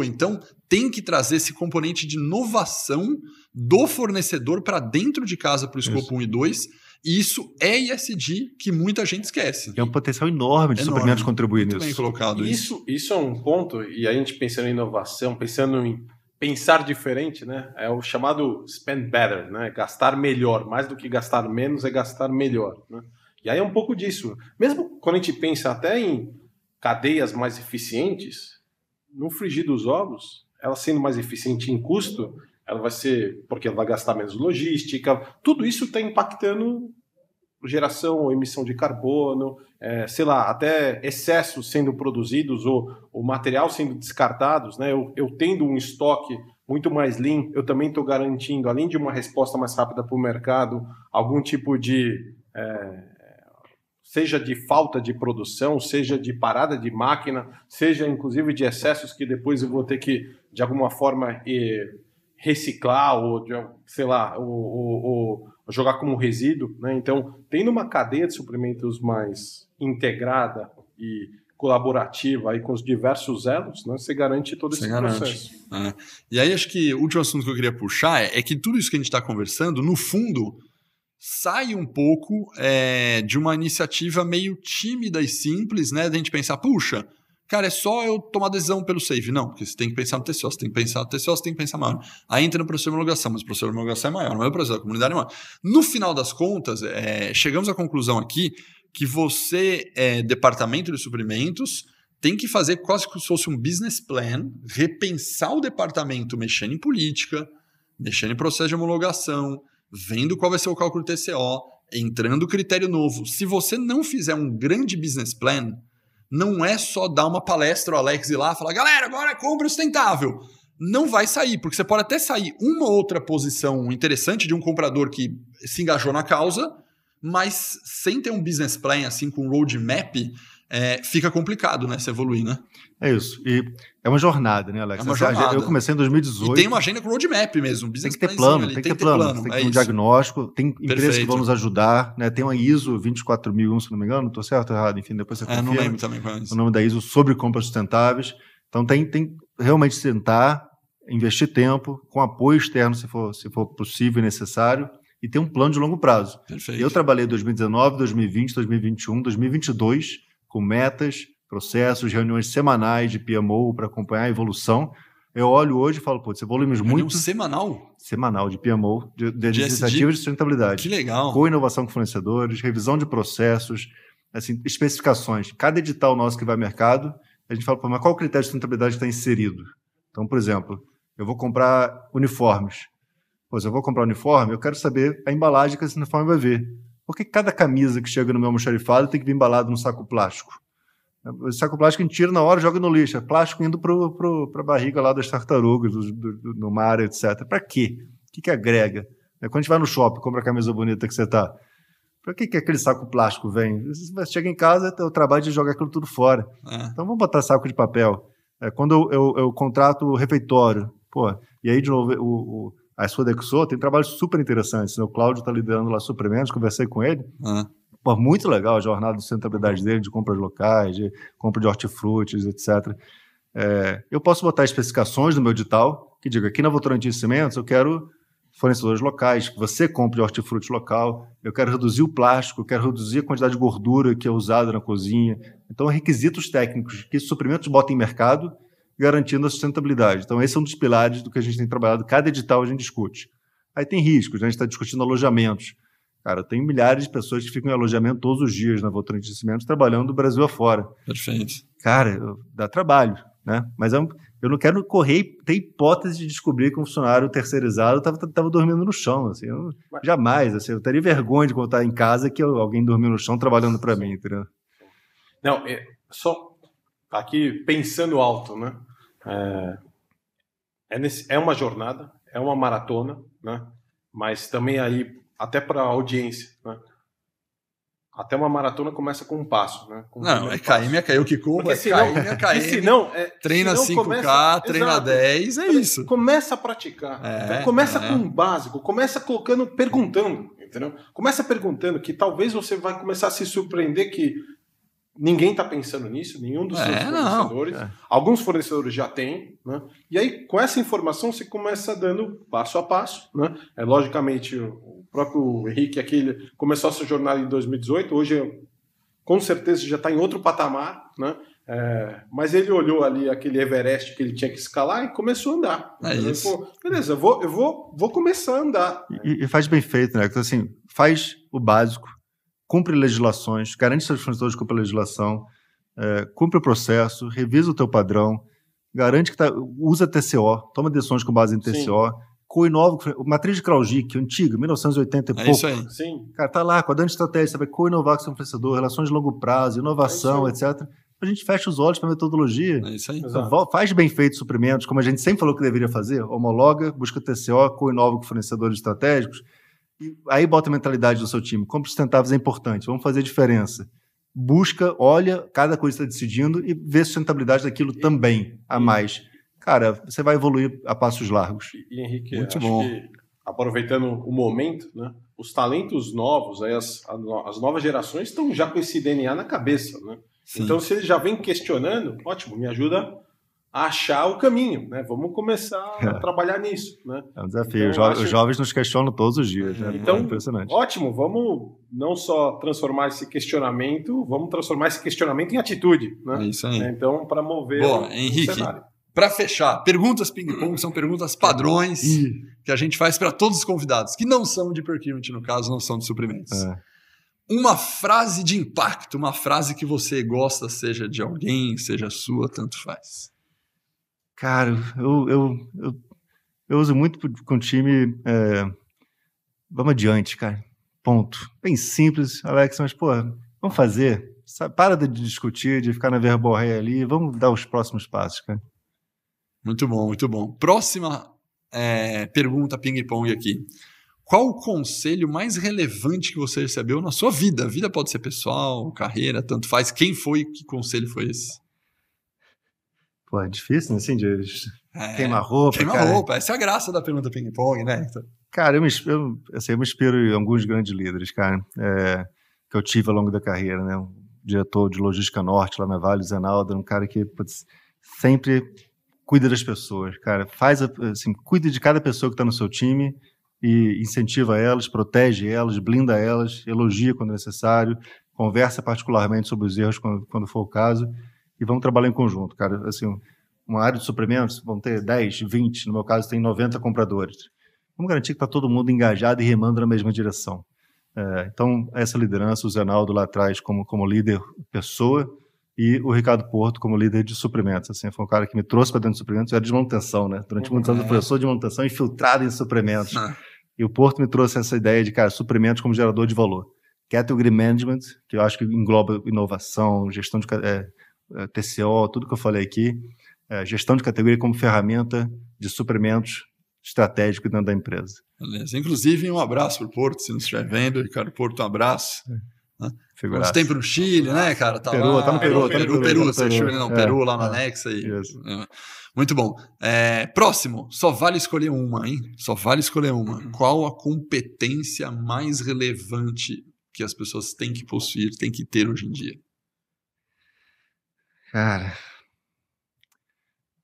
Então tem que trazer esse componente de inovação do fornecedor para dentro de casa para o escopo 1 e 2, e isso é ESG que muita gente esquece. É um potencial enorme de suprimentos contribuir nisso. Muito bem colocado isso é um ponto, e a gente pensando em inovação, pensando em pensar diferente, né? É o chamado spend better, né? Gastar melhor. Mais do que gastar menos, é gastar melhor, né? E aí é um pouco disso. Mesmo quando a gente pensa até em cadeias mais eficientes, no frigir dos ovos, ela sendo mais eficiente em custo, ela vai ser, porque ela vai gastar menos logística, tudo isso está impactando geração ou emissão de carbono, até excessos sendo produzidos ou o material sendo descartados, né? Eu tendo um estoque muito mais lean, eu também estou garantindo, além de uma resposta mais rápida para o mercado, algum tipo de... seja de falta de produção, seja de parada de máquina, seja inclusive de excessos que depois eu vou ter que, de alguma forma, reciclar ou jogar como resíduo, né? Então, tendo uma cadeia de suprimentos mais integrada e colaborativa aí com os diversos elos, né, você garante todo esse processo. E aí, acho que o último assunto que eu queria puxar é que tudo isso que a gente está conversando, no fundo, sai um pouco de uma iniciativa meio tímida e simples, né? Da gente pensar, puxa, cara, é só eu tomar decisão pelo SAFe. Não, porque você tem que pensar no TCO, você tem que pensar no TCO, você tem que pensar maior. Aí entra no processo de homologação, mas o processo de homologação é maior, não é o processo da comunidade é maior. No final das contas, chegamos à conclusão aqui que você, departamento de suprimentos, tem que fazer quase como se fosse um business plan, repensar o departamento mexendo em política, mexendo em processo de homologação, vendo qual vai ser o cálculo TCO, entrando critério novo. Se você não fizer um grande business plan, não é só dar uma palestra ao Alex ir lá e falar, galera, agora é compra sustentável. Não vai sair, porque você pode até sair uma outra posição interessante de um comprador que se engajou na causa, mas sem ter um business plan, assim, com um roadmap, fica complicado, né? Se evoluir, né? É isso. E é uma jornada, né, Alex? É uma jornada. Eu comecei em 2018. E tem uma agenda com roadmap mesmo. Um business tem que ter plano, ali. Tem que ter plano. Tem que ter um diagnóstico. Tem empresas que vão nos ajudar, né? Tem uma ISO 24001, se não me engano. Estou certo ou errado? Enfim, depois você confirma. Não lembro também qual é isso. O nome da ISO sobre compras sustentáveis. Então, tem realmente sentar, investir tempo, com apoio externo, se for possível e necessário, e ter um plano de longo prazo. Perfeito. Eu trabalhei 2019, 2020, 2021, 2022 com metas, processos, reuniões semanais de PMO para acompanhar a evolução. Eu olho hoje e falo, putz, evoluímos muito. Semanal? Semanal de PMO, de De iniciativas de sustentabilidade. Que legal. Co-inovação com fornecedores, revisão de processos, assim, especificações. Cada edital nosso que vai ao mercado, a gente fala, pô, mas qual o critério de sustentabilidade está inserido? Então, por exemplo, eu vou comprar uniformes. Pois eu vou comprar uniforme, eu quero saber a embalagem que esse uniforme vai vir. Por que cada camisa que chega no meu almoxarifado tem que vir embalado num saco plástico? O saco plástico a gente tira na hora e joga no lixo. É plástico indo para a barriga lá das tartarugas, no mar, etc. Para quê? O que agrega? Quando a gente vai no shopping, compra a camisa bonita que você está, para que aquele saco plástico vem? Você chega em casa, é o trabalho de jogar aquilo tudo fora. Então vamos botar saco de papel. Quando eu contrato o refeitório, pô, e aí de novo a Sodexo tem trabalhos super interessantes. O Cláudio está liderando lá suprimentos, conversei com ele. Pô, muito legal a jornada de sustentabilidade dele, de compras locais, de compra de hortifrutis, etc. Eu posso botar especificações no meu edital, que diga, aqui na Votorantim Cimentos eu quero fornecedores locais, que você compre de hortifruti local, eu quero reduzir o plástico, eu quero reduzir a quantidade de gordura que é usada na cozinha. Então, requisitos técnicos que esses suprimentos botem em mercado, garantindo a sustentabilidade. Então, esse é um dos pilares do que a gente tem trabalhado. Cada edital a gente discute. Aí tem riscos, né? A gente está discutindo alojamentos. Cara, tem milhares de pessoas que ficam em alojamento todos os dias na Votorantim Cimentos, trabalhando do Brasil afora. Perfeito. Cara, dá trabalho, né? Mas eu não quero ter hipótese de descobrir que um funcionário terceirizado estava dormindo no chão. Assim, jamais. Assim, eu teria vergonha de contar em casa que alguém dormiu no chão trabalhando para mim, entendeu? Não, só aqui pensando alto, né? É uma jornada, é uma maratona, né? Mas também aí, até para a audiência, né? Até uma maratona começa com um passo, né? Não, é KM, é KM que corro, é KM, é KM. Senão, treina senão 5K, treina 10, é isso. Começa a praticar. Então, começa com o básico, começa perguntando, entendeu? Começa perguntando que talvez você vai começar a se surpreender que ninguém está pensando nisso, nenhum dos seus fornecedores. Alguns fornecedores já têm, né? E aí, com essa informação, você começa dando passo a passo, né? Logicamente, o próprio Henrique aqui ele começou a sua jornada em 2018, hoje, com certeza, já está em outro patamar, né? Mas ele olhou ali aquele Everest que ele tinha que escalar e começou a andar. Isso. Falou, beleza, eu vou começar a andar. E faz bem feito, né? Então, assim, faz o básico, cumpre legislações, garante seus fornecedores cumprir a legislação, cumpre o processo, revisa o teu padrão, garante que usa TCO, toma decisões com base em TCO, co-inova, matriz de Kraujic, antiga, 1980 e pouco. Isso aí. Sim. Cara, tá lá, quadrante de estratégia, você vai co-inovar com seu fornecedor, relações de longo prazo, inovação, etc. A gente fecha os olhos para a metodologia. É isso aí. Então, faz bem feito suprimentos, como a gente sempre falou que deveria fazer, homologa, busca TCO, co-inova com fornecedores estratégicos, e aí bota a mentalidade do seu time. Compras sustentáveis é importante, vamos fazer diferença. Busca, olha cada coisa que está decidindo e vê a sustentabilidade daquilo também, a mais. Cara, você vai evoluir a passos largos. E Henrique, muito acho bom. Que, aproveitando o momento, né, os talentos novos, aí as novas gerações estão já com esse DNA na cabeça. Né? Então, se eles já vêm questionando, ótimo, me ajuda a achar o caminho, né? Vamos começar a trabalhar nisso, né? É um desafio. Então, os jovens nos questionam todos os dias, né? Então, é impressionante. Ótimo, vamos não só transformar esse questionamento, vamos transformar esse questionamento em atitude, né? É isso aí. Então, para mover Boa, o Henrique, cenário. para fechar, perguntas ping-pong são perguntas padrões que a gente faz para todos os convidados, que não são de procurement, no caso, não são de suprimentos. Uma frase de impacto, uma frase que você gosta, seja de alguém, seja sua, tanto faz. Cara, eu uso muito com o time. Vamos adiante, cara. Ponto. Bem simples, Alex, mas, pô, vamos fazer. Para de discutir, de ficar na verborreia ali. Vamos dar os próximos passos, cara. Muito bom, muito bom. Próxima pergunta ping-pong aqui. Qual o conselho mais relevante que você recebeu na sua vida? A vida pode ser pessoal, carreira, tanto faz. Quem foi? Que conselho foi esse? Pô, é difícil, né? Assim, de queimar roupa. Queimar roupa. Essa é a graça da pergunta ping-pong, né? Cara, eu me inspiro em alguns grandes líderes, cara, que eu tive ao longo da carreira, né? Um diretor de Logística Norte lá na Vale, Zenaldo, um cara que sempre cuida das pessoas, cara. Cuida de cada pessoa que está no seu time e incentiva elas, protege elas, blinda elas, elogia quando necessário, conversa particularmente sobre os erros quando for o caso, e vamos trabalhar em conjunto, cara. Assim, uma área de suprimentos, vão ter 10, 20, no meu caso tem 90 compradores. Vamos garantir que está todo mundo engajado e remando na mesma direção. Então, essa liderança, o Zé Naldo lá atrás como líder pessoa, e o Ricardo Porto como líder de suprimentos. Assim, foi um cara que me trouxe para dentro de suprimentos. Eu era de manutenção, né? Durante muitos anos eu professor de manutenção infiltrado em suprimentos. E o Porto me trouxe essa ideia de, cara, suprimentos como gerador de valor. Category Management, que eu acho que engloba inovação, gestão de TCO, tudo que eu falei aqui, gestão de categoria como ferramenta de suprimentos estratégico dentro da empresa. Beleza. Inclusive, um abraço para o Porto, se não estiver vendo. Ricardo Porto, um abraço. Quanto tempo no Chile, né, cara? Tá Peru, lá, tá no Peru. Peru lá no Anexa. Muito bom. Próximo, só vale escolher uma, hein? Só vale escolher uma. Qual a competência mais relevante que as pessoas têm que possuir, têm que ter hoje em dia? Cara,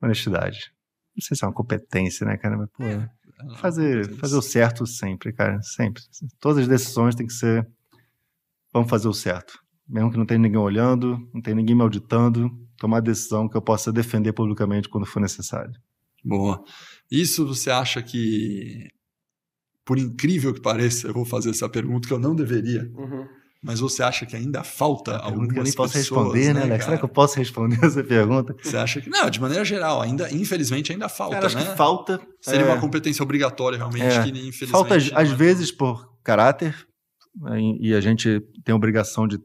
honestidade. Não sei se é uma competência, né, cara? Mas, pô, fazer o certo sempre, cara. Sempre. Todas as decisões têm que ser... Vamos fazer o certo. Mesmo que não tenha ninguém olhando, não tenha ninguém me auditando, tomar a decisão que eu possa defender publicamente quando for necessário. Boa. Isso você acha que, por incrível que pareça, eu vou fazer essa pergunta que eu não deveria, mas você acha que ainda falta algumas pessoas? Eu nem posso responder, né, Alex? Será que eu posso responder essa pergunta? Você acha que... Não, de maneira geral, infelizmente ainda falta, cara, acho né? que falta... Seria uma competência obrigatória, realmente, que infelizmente... Falta, às vezes, por caráter, e a gente tem a obrigação de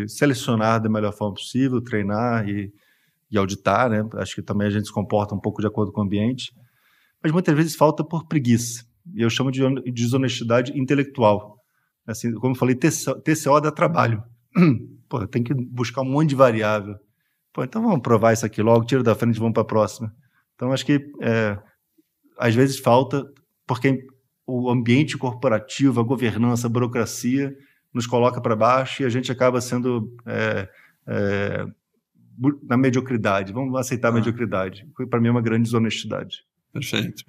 selecionar da melhor forma possível, treinar e auditar, né? Acho que também a gente se comporta um pouco de acordo com o ambiente, mas muitas vezes falta por preguiça, e eu chamo de desonestidade intelectual. Assim, como eu falei, TCO dá trabalho. Pô, tem que buscar um monte de variável. Pô, então vamos provar isso aqui logo, tira da frente e vamos para a próxima. Então acho que às vezes falta, porque o ambiente corporativo, a governança, a burocracia nos coloca para baixo e a gente acaba sendo na mediocridade. Vamos aceitar a mediocridade. Para mim é uma grande desonestidade. Perfeito.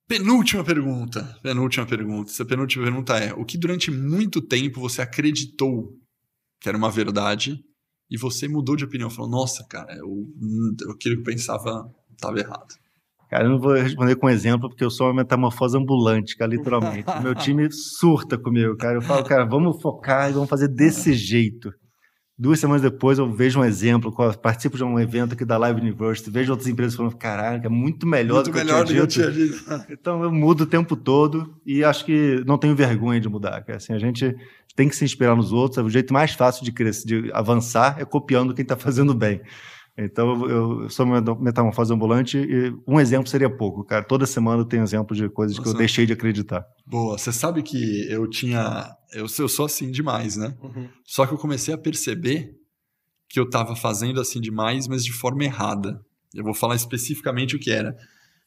Penúltima pergunta. Essa penúltima pergunta é: o que durante muito tempo você acreditou que era uma verdade e você mudou de opinião? Falou, nossa, cara, aquilo que eu pensava estava errado. Cara, eu não vou responder com exemplo, porque eu sou uma metamorfose ambulante, cara, literalmente. O meu time surta comigo, cara. Eu falo, cara, vamos focar e vamos fazer desse jeito. 2 semanas depois eu vejo um exemplo, participo de um evento aqui da Live University, vejo outras empresas falando, caraca, é muito melhor do que eu tinha dito. Então eu mudo o tempo todo e acho que não tenho vergonha de mudar. Cara. Assim, a gente tem que se inspirar nos outros, o jeito mais fácil de crescer, de avançar é copiando quem está fazendo bem. Então, eu sou uma metamorfose ambulante e um exemplo seria pouco, cara. Toda semana eu tenho exemplo de coisas que eu deixei de acreditar. Boa. Você sabe que eu sou assim demais, né? Só que eu comecei a perceber que eu estava fazendo assim demais, mas de forma errada. Eu vou falar especificamente o que era.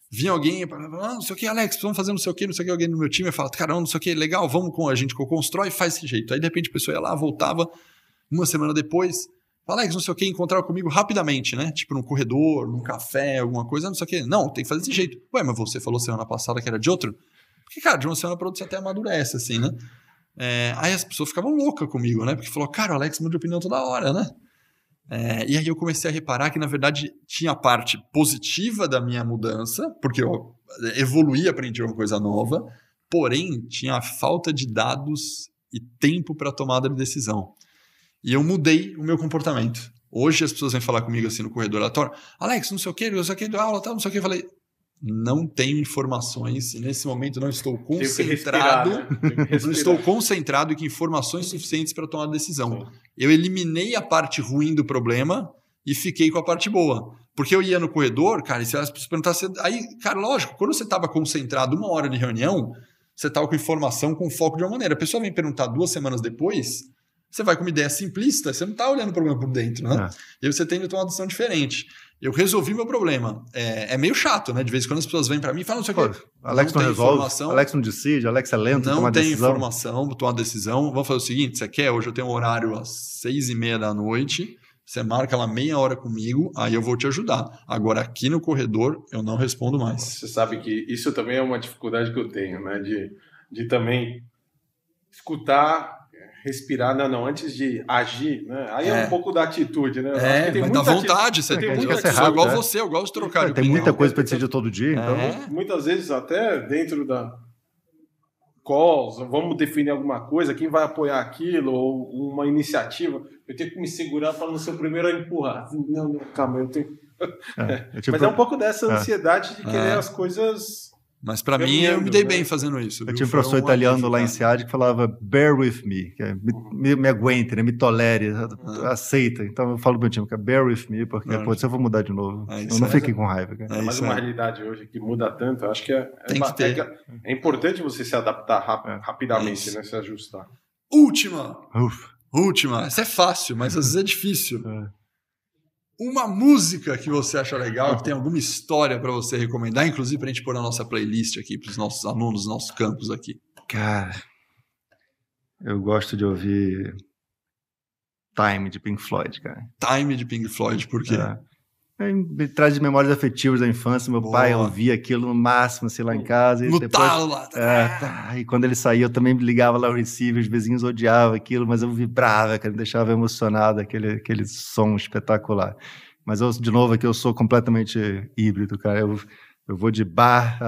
Vinha alguém e falava, não sei o que, Alex, vamos fazer não sei o que, alguém no meu time. Eu falava, caramba, não sei o que, legal, vamos com a gente constrói e faz desse jeito. Aí, de repente, a pessoa ia lá, voltava, uma semana depois... Alex, não sei o que, encontrava comigo rapidamente, né? Tipo, num corredor, num café, alguma coisa, não sei o que. Não, tem que fazer desse jeito. Ué, mas você falou semana passada que era de outro? Porque, cara, de uma semana para outra você até amadurece, assim, né? Aí as pessoas ficavam loucas comigo, né? Porque falou, cara, o Alex muda de opinião toda hora, né? E aí eu comecei a reparar que, na verdade, tinha a parte positiva da minha mudança, porque eu evoluí, aprendi uma coisa nova, porém, tinha a falta de dados e tempo para tomada de decisão. E eu mudei o meu comportamento. Hoje as pessoas vêm falar comigo assim no corredor aleatório, Alex, não sei o que, dou aula, não sei o que. Eu falei, não tenho informações e nesse momento não estou concentrado. Não estou concentrado em informações suficientes para tomar decisão. Sim. Eu eliminei a parte ruim do problema e fiquei com a parte boa. Porque eu ia no corredor, cara, e se as pessoas perguntassem... Aí, cara, lógico, quando você estava concentrado 1 hora de reunião, você estava com informação, com foco de uma maneira. A pessoa vem perguntar 2 semanas depois... Você vai com uma ideia simplista, você não está olhando o problema por dentro, né? E aí você tem que tomar uma decisão diferente. Eu resolvi meu problema. É meio chato, né? De vez em quando as pessoas vêm para mim e falam, não sei o que. Alex não resolve, Alex não decide, Alex é lento em tomar decisão. Não tem informação para tomar decisão. Vamos fazer o seguinte, você quer? Hoje eu tenho um horário às 6:30 da noite, você marca lá meia hora comigo, aí eu vou te ajudar. Agora, aqui no corredor, eu não respondo mais. Você sabe que isso também é uma dificuldade que eu tenho, né? De também escutar, respirar, não, antes de agir, né? Aí é um pouco da atitude, né? Mas dá vontade, você tem muita coisa. Eu igual você, eu gosto de trocar de Tem opinião. muita coisa para decidir todo dia, então... Muitas vezes até dentro da calls, vamos definir alguma coisa, quem vai apoiar aquilo, ou uma iniciativa, eu tenho que me segurar para não ser o primeiro a empurrar. Não, calma, eu tenho... Mas é um pouco dessa ansiedade de querer as coisas... Mas para mim, eu me dei bem fazendo isso. Eu tinha um professor italiano lá em SEAD que falava bear with me, que é, me aguente, né? Me tolere, aceita. Então eu falo pro meu time, que é bear with me, porque se eu vou mudar de novo, não fiquem com raiva. Cara. Mas uma realidade hoje que muda tanto, eu acho que é importante você se adaptar rapidamente, né? Se ajustar. Última! Essa é fácil, mas às vezes é difícil. Uma música que você acha legal, que tem alguma história para você recomendar, inclusive para a gente pôr na nossa playlist aqui, para os nossos alunos, dos nossos campos aqui. Cara, eu gosto de ouvir Time, de Pink Floyd, cara. Time, de Pink Floyd, por quê? Me traz de memórias afetivas da infância. Meu pai ouvia aquilo no máximo, assim, lá em casa. No talo lá. E quando ele saía, eu também ligava lá o receiver, os vizinhos odiavam aquilo, mas eu vibrava, cara, me deixava emocionado, aquele som espetacular. Mas eu, de novo, aqui eu sou completamente híbrido, cara. Eu vou de bar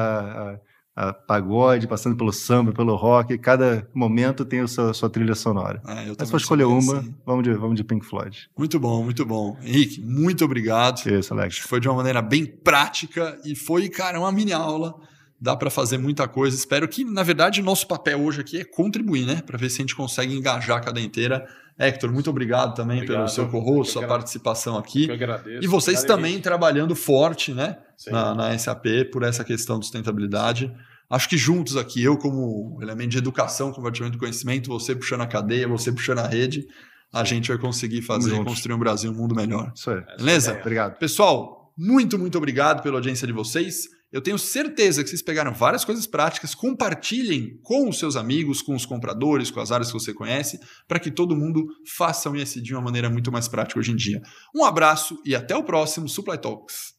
a pagode, passando pelo samba, pelo rock. Cada momento tem a sua trilha sonora. Mas se for escolher uma, assim. vamos de Pink Floyd. Muito bom, muito bom. Henrique, muito obrigado. Isso, Alex. Foi de uma maneira bem prática e foi, cara, uma mini aula. Dá para fazer muita coisa. Espero que, na verdade, o nosso papel hoje aqui é contribuir, né? Para ver se a gente consegue engajar a cadeia inteira. Hector, muito obrigado também pelo seu co-host, sua participação aqui. Eu agradeço. E vocês também trabalhando forte, né? Na SAP por essa questão de sustentabilidade. Acho que juntos aqui, eu como elemento de educação, compartilhamento de conhecimento, você puxando a cadeia, você puxando a rede, a gente vai conseguir construir um Brasil, um mundo melhor. Isso aí. Beleza? Obrigado. Pessoal, muito obrigado pela audiência de vocês. Eu tenho certeza que vocês pegaram várias coisas práticas. Compartilhem com os seus amigos, com os compradores, com as áreas que você conhece, para que todo mundo faça o ESG de uma maneira muito mais prática hoje em dia. Um abraço e até o próximo Supply Talks.